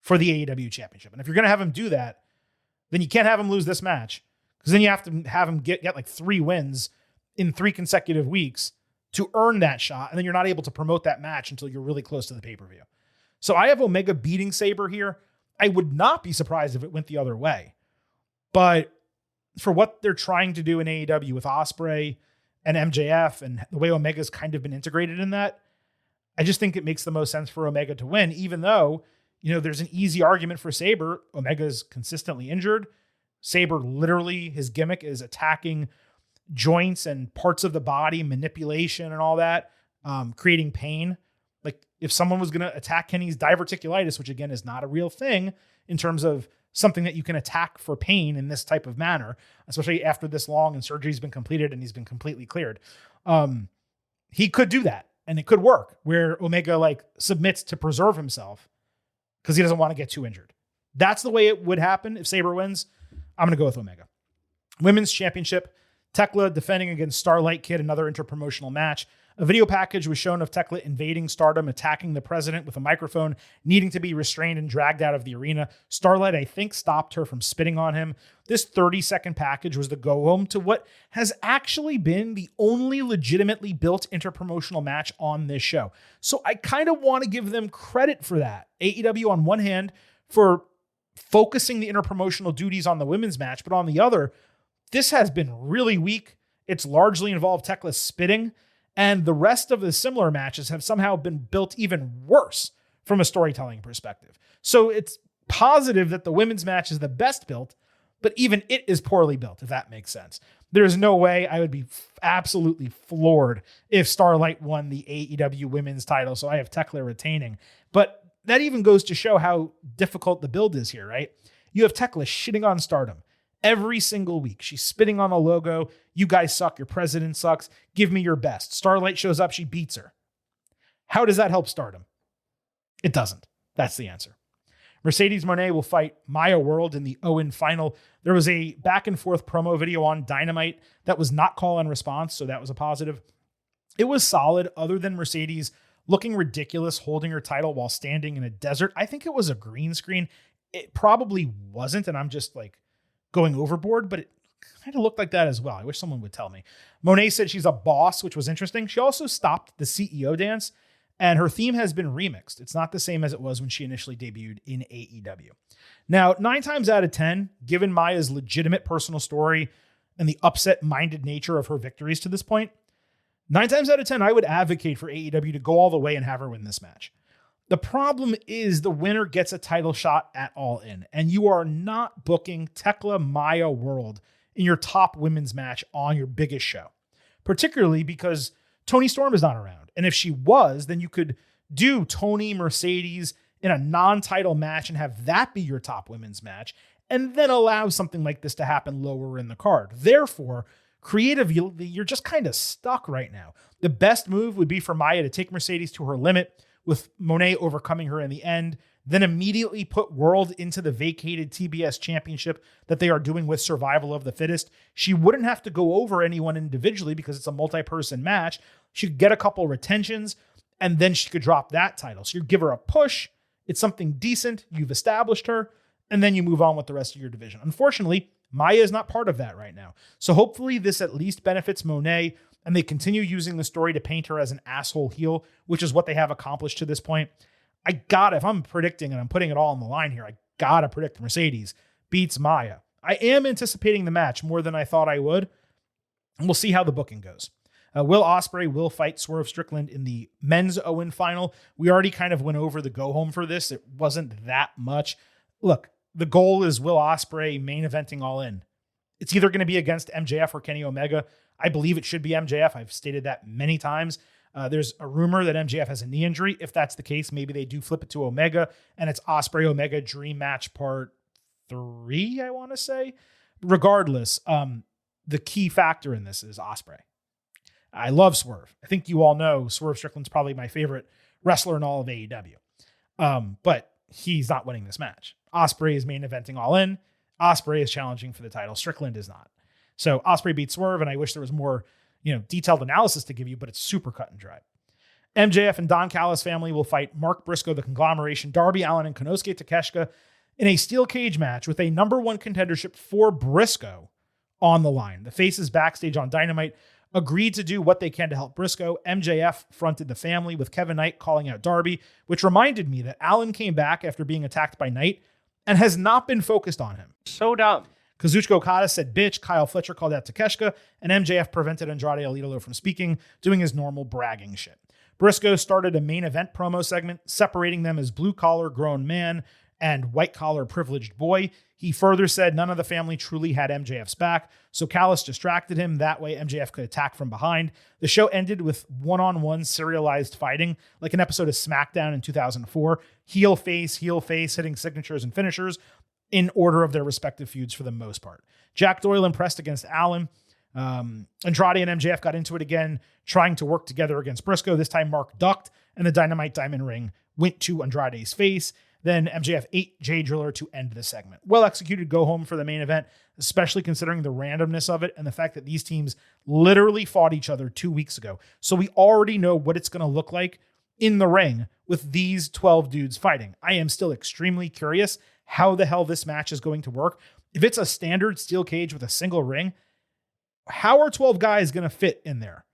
Speaker 1: for the AEW Championship. And if you're going to have him do that, then you can't have him lose this match, because then you have to have him get like 3 wins in 3 consecutive weeks to earn that shot. And then you're not able to promote that match until you're really close to the pay-per-view. So I have Omega beating Sabre here. I would not be surprised if it went the other way. But for what they're trying to do in AEW with Ospreay and MJF and the way Omega's kind of been integrated in that, I just think it makes the most sense for Omega to win, even though, you know, there's an easy argument for Sabre. Omega's consistently injured. Sabre, literally, his gimmick is attacking joints and parts of the body, manipulation and all that, creating pain. Like, if someone was going to attack Kenny's diverticulitis, which again is not a real thing in terms of something that you can attack for pain in this type of manner, especially after this long and surgery's been completed and he's been completely cleared. He could do that and it could work where Omega like submits to preserve himself because he doesn't want to get too injured. That's the way it would happen if Sabre wins. I'm going to go with Omega. Women's Championship, Tekla defending against Starlight Kid, another interpromotional match. A video package was shown of Tekla invading Stardom, attacking the president with a microphone, needing to be restrained and dragged out of the arena. Starlight, I think, stopped her from spitting on him. This 30-second package was the go-home to what has actually been the only legitimately built interpromotional match on this show. So I kind of want to give them credit for that. AEW, on one hand, for focusing the interpromotional duties on the women's match, but on the other, this has been really weak. It's largely involved Tekla spitting, and the rest of the similar matches have somehow been built even worse from a storytelling perspective. So it's positive that the women's match is the best built, but even it is poorly built, if that makes sense. There's no way. I would be absolutely floored if Starlight won the AEW women's title. So I have Tekla retaining. But that even goes to show how difficult the build is here, right? You have Tekla shitting on Stardom every single week. She's spitting on the logo. You guys suck. Your president sucks. Give me your best. Starlight shows up. She beats her. How does that help Stardom? It doesn't. That's the answer. Mercedes Moné will fight Maya World in the Owen final. There was a back and forth promo video on Dynamite that was not call and response, so that was a positive. It was solid other than Mercedes looking ridiculous holding her title while standing in a desert. I think it was a green screen. It probably wasn't, and I'm just like going overboard, but it kind of looked like that as well. I wish someone would tell me. Monet said she's a boss, which was interesting. She also stopped the CEO dance, and her theme has been remixed. It's not the same as it was when she initially debuted in AEW. Now, 9 times out of 10, given Maya's legitimate personal story and the upset-minded nature of her victories to this point, 9 times out of 10, I would advocate for AEW to go all the way and have her win this match. The problem is the winner gets a title shot at All In, and you are not booking Tekla Maya World in your top women's match on your biggest show, particularly because Toni Storm is not around. And if she was, then you could do Toni Mercedes in a non-title match and have that be your top women's match, and then allow something like this to happen lower in the card. Therefore, creatively, you're just kind of stuck right now. The best move would be for Maya to take Mercedes to her limit, with Monet overcoming her in the end, then immediately put World into the vacated TBS championship that they are doing with Survival of the Fittest. She wouldn't have to go over anyone individually because it's a multi-person match. She could get a couple retentions, and then she could drop that title. So you give her a push. It's something decent. You've established her, and then you move on with the rest of your division. Unfortunately, Maya is not part of that right now. So hopefully this at least benefits Monet, and they continue using the story to paint her as an asshole heel, which is what they have accomplished to this point. If I'm predicting and I'm putting it all on the line here, I gotta predict Mercedes beats Maya. I am anticipating the match more than I thought I would, and we'll see how the booking goes. Will Ospreay will fight Swerve Strickland in the men's Owen final. We already kind of went over the go home for this. It wasn't that much. Look, the goal is Will Ospreay main eventing All In. It's either going to be against MJF or Kenny Omega. I believe it should be MJF. I've stated that many times. There's a rumor that MJF has a knee injury. If that's the case, maybe they do flip it to Omega, and it's Ospreay Omega Dream Match Part 3, I want to say. Regardless, the key factor in this is Ospreay. I love Swerve. I think you all know Swerve Strickland's probably my favorite wrestler in all of AEW. But he's not winning this match. Ospreay is main eventing All In. Ospreay is challenging for the title. Strickland is not. So Ospreay beats Swerve, and I wish there was more, detailed analysis to give you, but it's super cut and dry. MJF and Don Callis family will fight Mark Briscoe, the Conglomeration, Darby Allin, and Konosuke Takeshita in a steel cage match with a number 1 contendership for Briscoe on the line. The faces backstage on Dynamite agreed to do what they can to help Briscoe. MJF fronted the family with Kevin Knight calling out Darby, which reminded me that Allin came back after being attacked by Knight and has not been focused on him.
Speaker 8: So dumb.
Speaker 1: Kazuchika Okada said bitch, Kyle Fletcher called out Takeshita, and MJF prevented Andrade El Idolo from speaking, doing his normal bragging shit. Briscoe started a main event promo segment, separating them as blue-collar grown man and white-collar privileged boy. He further said none of the family truly had MJF's back, so Callis distracted him. That way MJF could attack from behind. The show ended with one-on-one serialized fighting, like an episode of SmackDown in 2004. Heel face, hitting signatures and finishers in order of their respective feuds for the most part. Jack Doyle impressed against Allin. Andrade and MJF got into it again, trying to work together against Briscoe. This time Mark ducked, and the Dynamite Diamond Ring went to Andrade's face. Then MJF ate Jay Driller to end the segment. Well executed go home for the main event, especially considering the randomness of it and the fact that these teams literally fought each other 2 weeks ago. So we already know what it's going to look like in the ring with these 12 dudes fighting. I am still extremely curious how the hell this match is going to work. If it's a standard steel cage with a single ring, how are 12 guys going to fit in there?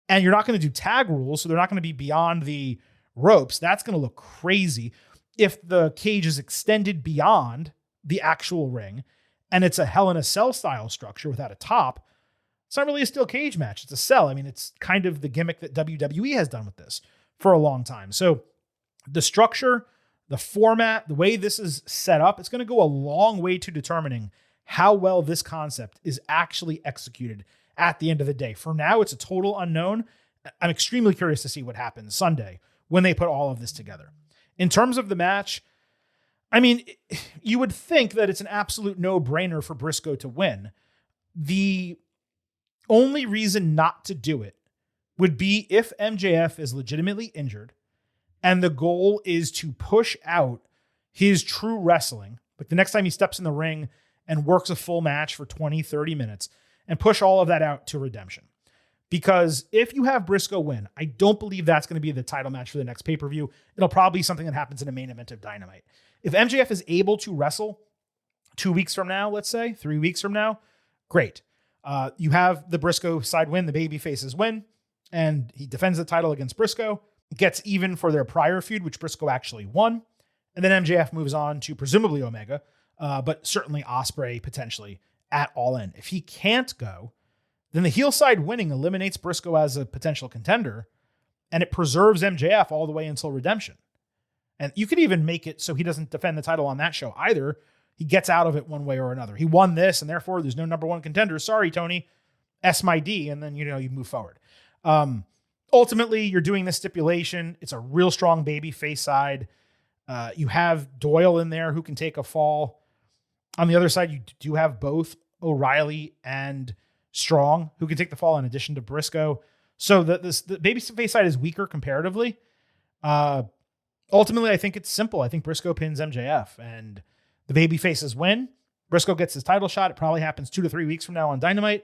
Speaker 1: And you're not going to do tag rules, so they're not going to be beyond the ropes. That's going to look crazy. If the cage is extended beyond the actual ring and it's a Hell in a Cell style structure without a top, it's not really a steel cage match. It's a cell. I mean, it's kind of the gimmick that WWE has done with this for a long time. So the structure, the format, the way this is set up, it's going to go a long way to determining how well this concept is actually executed at the end of the day. For now, it's a total unknown. I'm extremely curious to see what happens Sunday when they put all of this together. In terms of the match, I mean, you would think that it's an absolute no-brainer for Briscoe to win. The only reason not to do it would be if MJF is legitimately injured and the goal is to push out his true wrestling, like the next time he steps in the ring and works a full match for 20, 30 minutes, and push all of that out to Redemption. Because if you have Briscoe win, I don't believe that's going to be the title match for the next pay-per-view. It'll probably be something that happens in a main event of Dynamite. If MJF is able to wrestle 2 weeks from now, let's say, 3 weeks from now, great. You have the Briscoe side win, the babyfaces win, and he defends the title against Briscoe, gets even for their prior feud, which Briscoe actually won, and then MJF moves on to presumably Omega, but certainly Ospreay potentially at All In. If he can't go, then the heel side winning eliminates Briscoe as a potential contender, and it preserves MJF all the way until Redemption. And you could even make it so he doesn't defend the title on that show either. He gets out of it one way or another. He won this, and therefore there's no number one contender. Sorry, Tony. S my D, and then, you move forward. Ultimately, you're doing this stipulation. It's a real strong baby face side. You have Doyle in there who can take a fall. On the other side, you do have both O'Reilly and Strong who can take the fall in addition to Briscoe. So the baby face side is weaker comparatively. Ultimately, I think it's simple. I think Briscoe pins MJF and the baby faces win. Briscoe gets his title shot. It probably happens 2 to 3 weeks from now on Dynamite.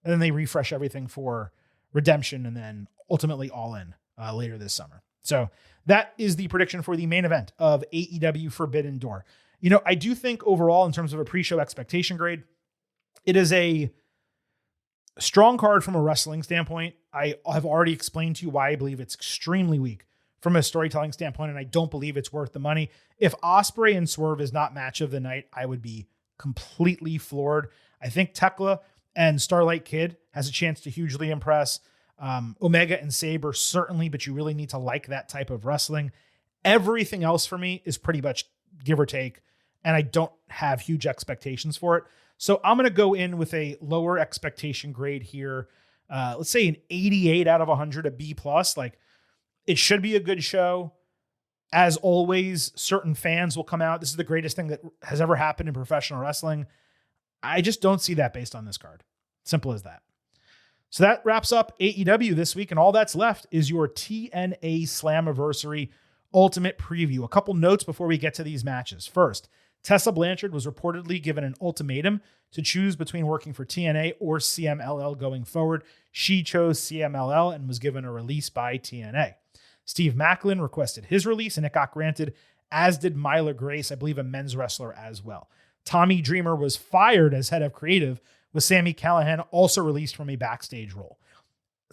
Speaker 1: And then they refresh everything for Redemption and then ultimately All In later this summer. So that is the prediction for the main event of AEW Forbidden Door. I do think overall, in terms of a pre-show expectation grade, it is a strong card from a wrestling standpoint. I have already explained to you why I believe it's extremely weak from a storytelling standpoint, and I don't believe it's worth the money. If Ospreay and Swerve is not match of the night, I would be completely floored. I think Tekla and Starlight Kid has a chance to hugely impress. Omega and Sabre certainly, but you really need to like that type of wrestling. Everything else for me is pretty much give or take, and I don't have huge expectations for it. So I'm going to go in with a lower expectation grade here. Let's say an 88 out of 100, a B+. Like, it should be a good show. As always, certain fans will come out. This is the greatest thing that has ever happened in professional wrestling. I just don't see that based on this card. Simple as that. So that wraps up AEW this week, and all that's left is your TNA Slammiversary Ultimate Preview. A couple notes before we get to these matches. First, Tessa Blanchard was reportedly given an ultimatum to choose between working for TNA or CMLL going forward. She chose CMLL and was given a release by TNA. Steve Macklin requested his release, and it got granted, as did Myla Grace, I believe a men's wrestler as well. Tommy Dreamer was fired as head of creative, with Sami Callihan also released from a backstage role.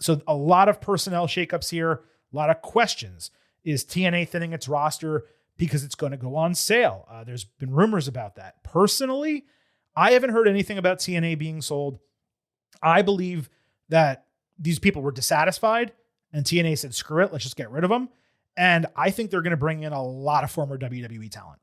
Speaker 1: So a lot of personnel shakeups here, a lot of questions. Is TNA thinning its roster because it's going to go on sale? There's been rumors about that. Personally, I haven't heard anything about TNA being sold. I believe that these people were dissatisfied and TNA said, screw it, let's just get rid of them. And I think they're going to bring in a lot of former WWE talent.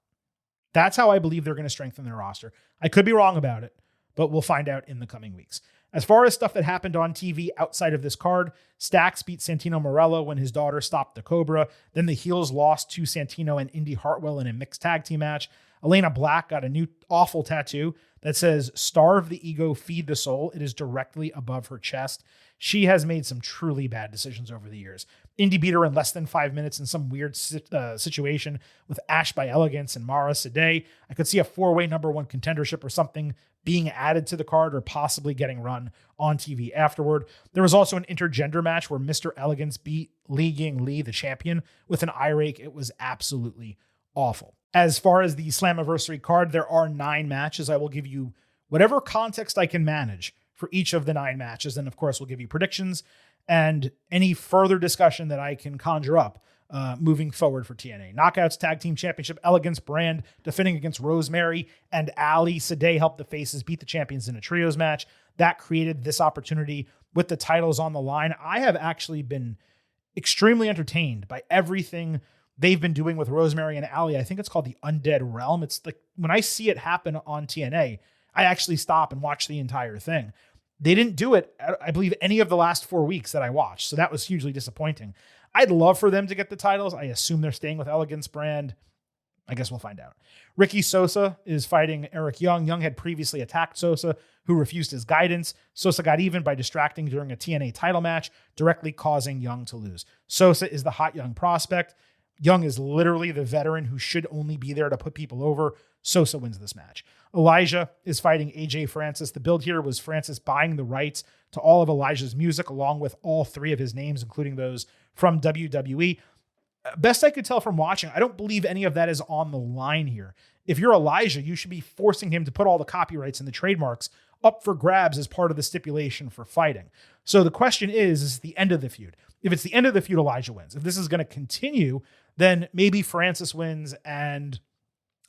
Speaker 1: That's how I believe they're going to strengthen their roster. I could be wrong about it, but we'll find out in the coming weeks. As far as stuff that happened on TV outside of this card, Stax beat Santino Marella when his daughter stopped the Cobra. Then the heels lost to Santino and Indy Hartwell in a mixed tag team match. Elena Black got a new awful tattoo that says, "Starve the ego, feed the soul." It is directly above her chest. She has made some truly bad decisions over the years. Indy beat her in less than 5 minutes in some weird situation with Ash by Elegance and Mara Sade. I could see a 4-way number one contendership or something being added to the card or possibly getting run on TV afterward. There was also an intergender match where Mr. Elegance beat Li Ying Lee, the champion, with an eye rake. It was absolutely awful. As far as the Slammiversary card, there are 9 matches. I will give you whatever context I can manage for each of the 9 matches. And of course, we'll give you predictions and any further discussion that I can conjure up moving forward for TNA. Knockouts Tag Team Championship, Elegance Brand defending against Rosemary and Ali Sade helped the faces beat the champions in a trios match. That created this opportunity with the titles on the line. I have actually been extremely entertained by everything they've been doing with Rosemary and Ali. I think it's called the Undead Realm. It's like when I see it happen on TNA, I actually stop and watch the entire thing. They didn't do it, I believe, any of the last 4 weeks that I watched. So that was hugely disappointing. I'd love for them to get the titles. I assume they're staying with Elegance brand. I guess we'll find out. Ricky Sosa is fighting Eric Young. Young had previously attacked Sosa, who refused his guidance. Sosa got even by distracting during a TNA title match, directly causing Young to lose. Sosa is the hot young prospect. Young is literally the veteran who should only be there to put people over. Sosa wins this match. Elijah is fighting AJ Francis. The build here was Francis buying the rights to all of Elijah's music, along with all 3 of his names, including those from WWE. Best I could tell from watching, I don't believe any of that is on the line here. If you're Elijah, you should be forcing him to put all the copyrights and the trademarks up for grabs as part of the stipulation for fighting. So the question is the end of the feud? If it's the end of the feud, Elijah wins. If this is going to continue, then maybe Francis wins and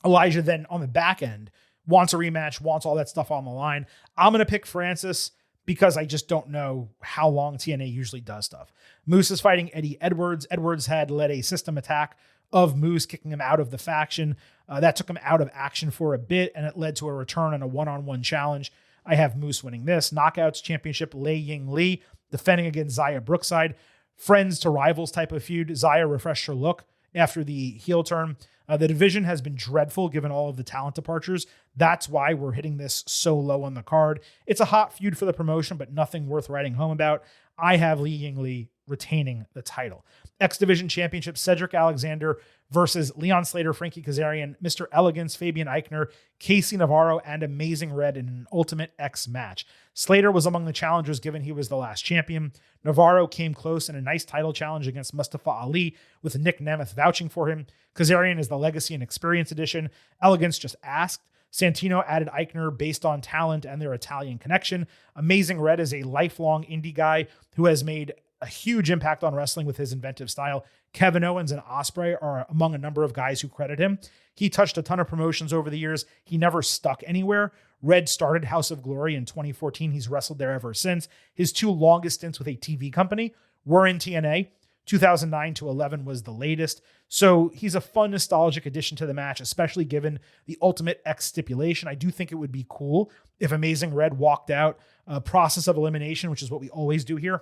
Speaker 1: Elijah then on the back end wants a rematch, wants all that stuff on the line. I'm going to pick Francis because I just don't know how long TNA usually does stuff. Moose is fighting Eddie Edwards. Edwards had led a system attack of Moose, kicking him out of the faction. That took him out of action for a bit, and it led to a return on a one-on-one challenge. I have Moose winning this. Knockouts Championship, Lei Ying Lee defending against Zaya Brookside. Friends to rivals type of feud. Zaya refreshed her look after the heel turn. The division has been dreadful given all of the talent departures. That's why we're hitting this so low on the card. It's a hot feud for the promotion, but nothing worth writing home about. I have Li Yingli retaining the title. X Division Championship, Cedric Alexander versus Leon Slater, Frankie Kazarian, Mr. Elegance, Fabian Eichner, Casey Navarro, and Amazing Red in an Ultimate X match. Slater was among the challengers given he was the last champion. Navarro came close in a nice title challenge against Mustafa Ali with Nick Nemeth vouching for him. Kazarian is the Legacy and Experience edition. Elegance just asked. Santino added Eichner based on talent and their Italian connection. Amazing Red is a lifelong indie guy who has made a huge impact on wrestling with his inventive style. Kevin Owens and Ospreay are among a number of guys who credit him. He touched a ton of promotions over the years. He never stuck anywhere. Red started House of Glory in 2014. He's wrestled there ever since. His 2 longest stints with a TV company were in TNA. 2009 to 11 was the latest. So he's a fun, nostalgic addition to the match, especially given the Ultimate X stipulation. I do think it would be cool if Amazing Red walked out a process of elimination, which is what we always do here.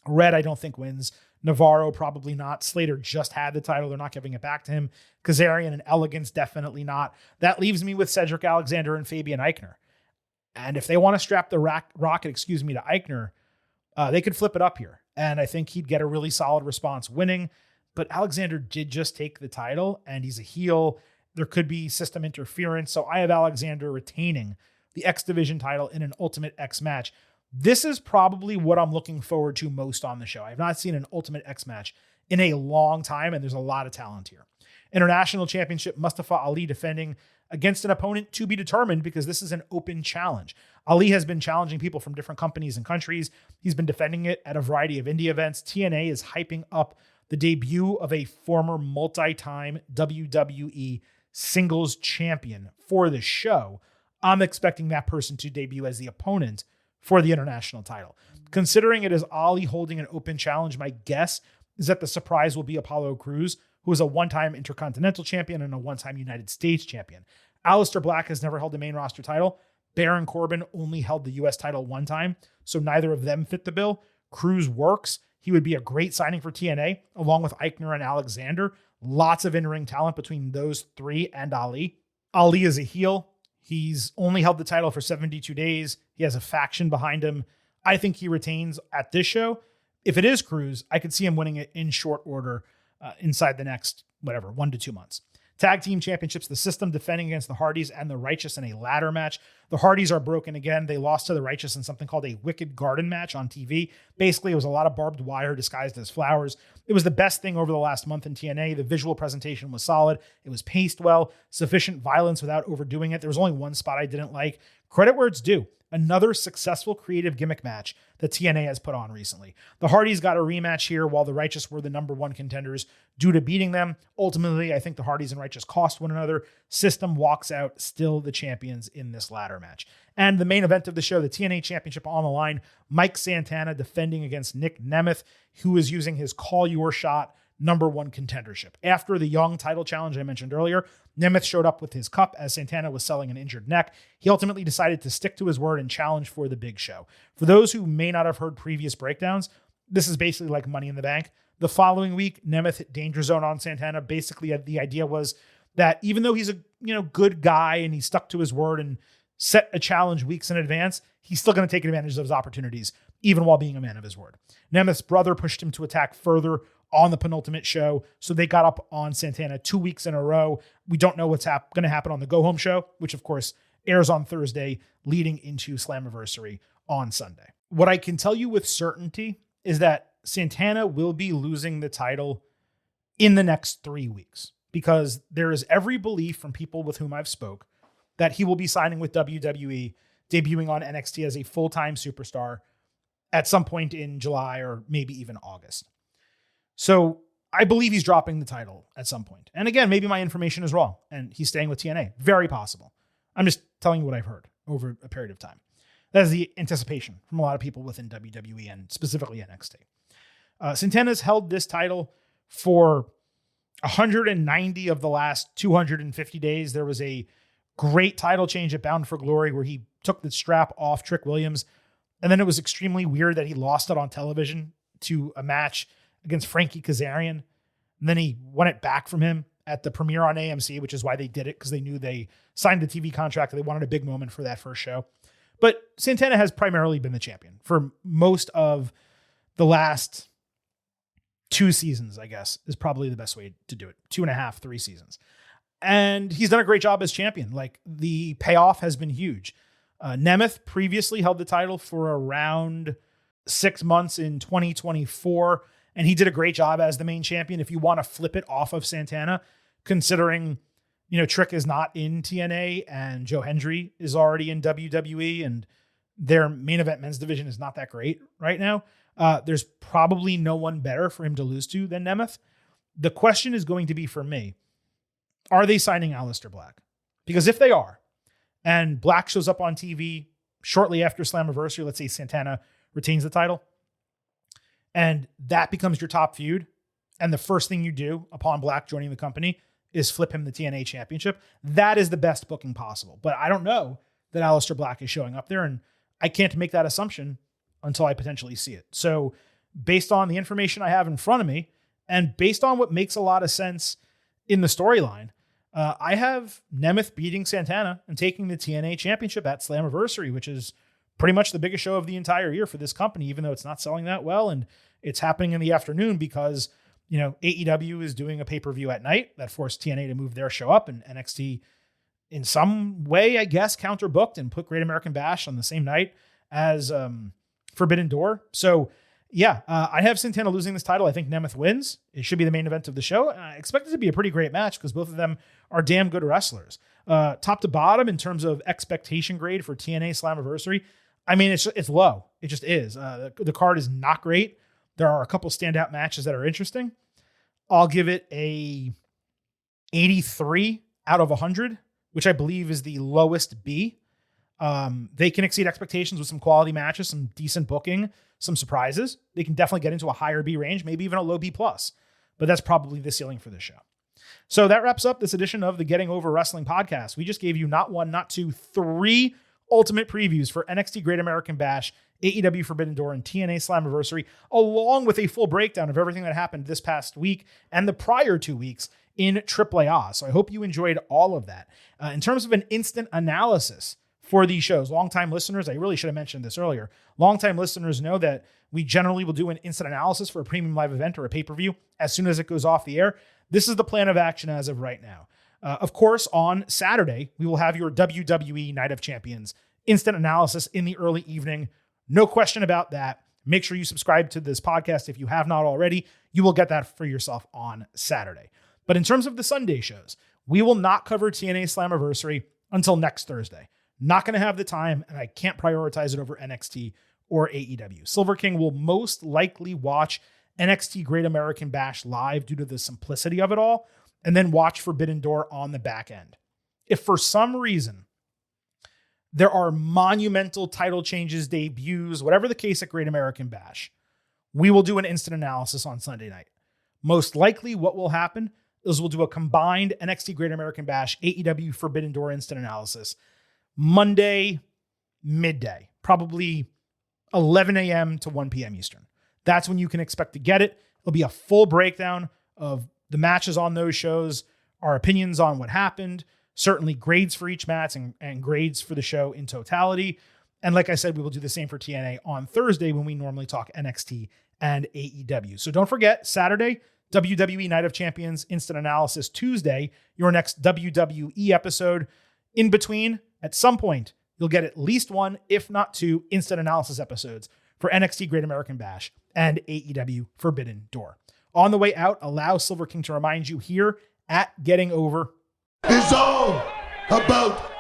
Speaker 1: Red, I don't think wins. Navarro, probably not. Slater just had the title. They're not giving it back to him. Kazarian and Elegance, definitely not. That leaves me with Cedric Alexander and Fabian Eichner. And if they want to strap the rocket to Eichner, they could flip it up here. And I think he'd get a really solid response winning. But Alexander did just take the title, and he's a heel. There could be system interference. So I have Alexander retaining the X Division title in an Ultimate X match. This is probably what I'm looking forward to most on the show. I've not seen an Ultimate X match in a long time, and there's a lot of talent here. International Championship, Mustafa Ali defending against an opponent to be determined because this is an open challenge. Ali has been challenging people from different companies and countries. He's been defending it at a variety of indie events. TNA is hyping up the debut of a former multi-time WWE singles champion for the show. I'm expecting that person to debut as the opponent for the international title. Considering it is Ali holding an open challenge, my guess is that the surprise will be Apollo Crews, who is a one-time Intercontinental Champion and a one-time United States Champion. Aleister Black has never held a main roster title. Baron Corbin only held the U.S. title one time, so neither of them fit the bill. Crews works. He would be a great signing for TNA, along with Eichner and Alexander. Lots of in-ring talent between those 3 and Ali. Ali is a heel. He's only held the title for 72 days. He has a faction behind him. I think he retains at this show. If it is Crews, I could see him winning it in short order inside the next, 1 to 2 months. Tag Team Championships, the System defending against the Hardys and the Righteous in a ladder match. The Hardys are broken again. They lost to the Righteous in something called a Wicked Garden match on TV. Basically, it was a lot of barbed wire disguised as flowers. It was the best thing over the last month in TNA. The visual presentation was solid. It was paced well, sufficient violence without overdoing it. There was only one spot I didn't like. Credit where it's due. Another successful creative gimmick match that TNA has put on recently. The Hardys got a rematch here while the Righteous were the number 1 contenders due to beating them. Ultimately, I think the Hardys and Righteous cost one another. System walks out still the champions in this ladder match. And the main event of the show, the TNA Championship on the line, Mike Santana defending against Nick Nemeth, who is using his Call Your Shot number one contendership. After the Young title challenge I mentioned earlier, Nemeth showed up with his cup as Santana was selling an injured neck. He ultimately decided to stick to his word and challenge for the big show. For those who may not have heard previous breakdowns, this is basically like Money in the Bank. The following week, Nemeth hit Danger Zone on Santana. Basically, the idea was that even though he's a good guy and he stuck to his word and set a challenge weeks in advance, he's still going to take advantage of his opportunities, even while being a man of his word. Nemeth's brother pushed him to attack further on the penultimate show, so they got up on Santana 2 weeks in a row. We don't know what's going to happen on the Go Home show, which of course airs on Thursday, leading into Slammiversary on Sunday. What I can tell you with certainty is that Santana will be losing the title in the next 3 weeks, because there is every belief from people with whom I've spoke that he will be signing with WWE, debuting on NXT as a full-time superstar at some point in July or maybe even August. So I believe he's dropping the title at some point. And again, maybe my information is wrong and he's staying with TNA. Very possible. I'm just telling you what I've heard over a period of time. That is the anticipation from a lot of people within WWE and specifically NXT. Santana's held this title for 190 of the last 250 days. There was a great title change at Bound for Glory where he took the strap off Trick Williams. And then it was extremely weird that he lost it on television to a match against Frankie Kazarian. And then he won it back from him at the premiere on AMC, which is why they did it, because they knew they signed the TV contract. They wanted a big moment for that first show. But Santana has primarily been the champion for most of the last 2 seasons, I guess, is probably the best way to do it. 2.5, 3 seasons. And he's done a great job as champion. Like, the payoff has been huge. Nemeth previously held the title for around 6 months in 2024, and he did a great job as the main champion. If you want to flip it off of Santana, considering, Trick is not in TNA and Joe Hendry is already in WWE and their main event men's division is not that great right now, there's probably no one better for him to lose to than Nemeth. The question is going to be for me, are they signing Aleister Black? Because if they are, and Black shows up on TV shortly after Slammiversary, let's say Santana retains the title, and that becomes your top feud, and the first thing you do upon Black joining the company is flip him the TNA championship, that is the best booking possible. But I don't know that Aleister Black is showing up there, and I can't make that assumption until I potentially see it. So based on the information I have in front of me, and based on what makes a lot of sense in the storyline, I have Nemeth beating Santana and taking the TNA championship at Slammiversary, which is pretty much the biggest show of the entire year for this company, even though it's not selling that well. And it's happening in the afternoon because, AEW is doing a pay-per-view at night that forced TNA to move their show up, and NXT in some way, I guess, counterbooked and put Great American Bash on the same night as Forbidden Door. So yeah, I have Santana losing this title. I think Nemeth wins. It should be the main event of the show. And I expect it to be a pretty great match because both of them are damn good wrestlers. Top to bottom in terms of expectation grade for TNA Slammiversary, I mean, it's low. It just is. The card is not great. There are a couple standout matches that are interesting. I'll give it a 83 out of 100, which I believe is the lowest B. They can exceed expectations with some quality matches, some decent booking, some surprises. They can definitely get into a higher B range, maybe even a low B+. But that's probably the ceiling for this show. So that wraps up this edition of the Getting Over Wrestling podcast. We just gave you not one, not two, 3 ultimate previews for NXT Great American Bash, AEW Forbidden Door, and TNA Slammiversary, along with a full breakdown of everything that happened this past week and the prior 2 weeks in AAA. So I hope you enjoyed all of that. In terms of an instant analysis for these shows, longtime listeners, I really should have mentioned this earlier. Longtime listeners know that we generally will do an instant analysis for a premium live event or a pay-per-view as soon as it goes off the air. This is the plan of action as of right now. Of course, on Saturday, we will have your WWE Night of Champions instant analysis in the early evening. No question about that. Make sure you subscribe to this podcast if you have not already. You will get that for yourself on Saturday. But in terms of the Sunday shows, we will not cover TNA Slammiversary until next Thursday. Not going to have the time, and I can't prioritize it over NXT or AEW. Silver King will most likely watch NXT Great American Bash live due to the simplicity of it all, and then watch Forbidden Door on the back end. If for some reason there are monumental title changes, debuts, whatever the case at Great American Bash, we will do an instant analysis on Sunday night. Most likely what will happen is we'll do a combined NXT Great American Bash, AEW Forbidden Door instant analysis Monday midday, probably 11 a.m. to 1 p.m. Eastern. That's when you can expect to get it. It'll be a full breakdown of the matches on those shows, our opinions on what happened, certainly grades for each match and grades for the show in totality. And like I said, we will do the same for TNA on Thursday when we normally talk NXT and AEW. So don't forget, Saturday, WWE Night of Champions instant analysis. Tuesday, your next WWE episode. In between, at some point, you'll get at least one, if not two, instant analysis episodes for NXT Great American Bash and AEW Forbidden Door. On the way out, allow Silver King to remind you here at Getting Over.
Speaker 2: It's all about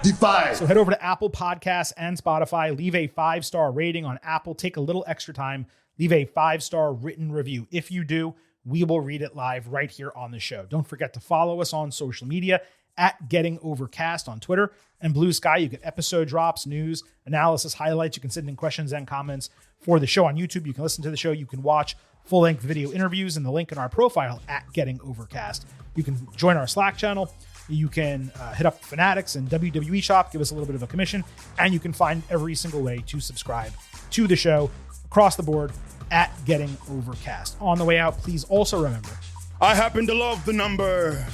Speaker 2: Defy.
Speaker 1: So head over to Apple Podcasts and Spotify. Leave a 5-star rating on Apple. Take a little extra time. Leave a 5-star written review. If you do, we will read it live right here on the show. Don't forget to follow us on social media at Getting Overcast on Twitter and Blue Sky. You get episode drops, news, analysis, highlights. You can send in questions and comments for the show on YouTube. You can listen to the show. You can watch full-length video interviews and the link in our profile at Getting Overcast. You can join our Slack channel. You can hit up Fanatics and WWE Shop, give us a little bit of a commission, and you can find every single way to subscribe to the show across the board at Getting Overcast. On the way out, please also remember,
Speaker 5: I happen to love the number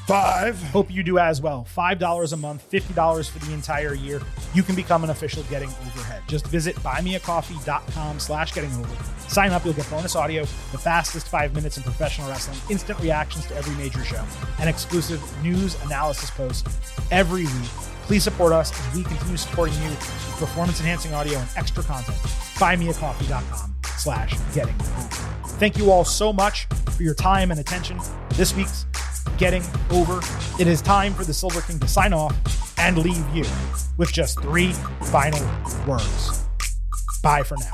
Speaker 5: 5.
Speaker 1: Hope you do as well. $5 a month, $50 for the entire year. You can become an official Getting Overhead. Just visit buymeacoffee.com/gettingover. Sign up, you'll get bonus audio, the fastest 5 minutes in professional wrestling, instant reactions to every major show, and exclusive news analysis posts every week. Please support us as we continue supporting you with performance-enhancing audio and extra content. buymeacoffee.com/gettingover. Thank you all so much for your time and attention this week's Getting Over. It is time for the Silver King to sign off and leave you with just 3 final words. Bye for now.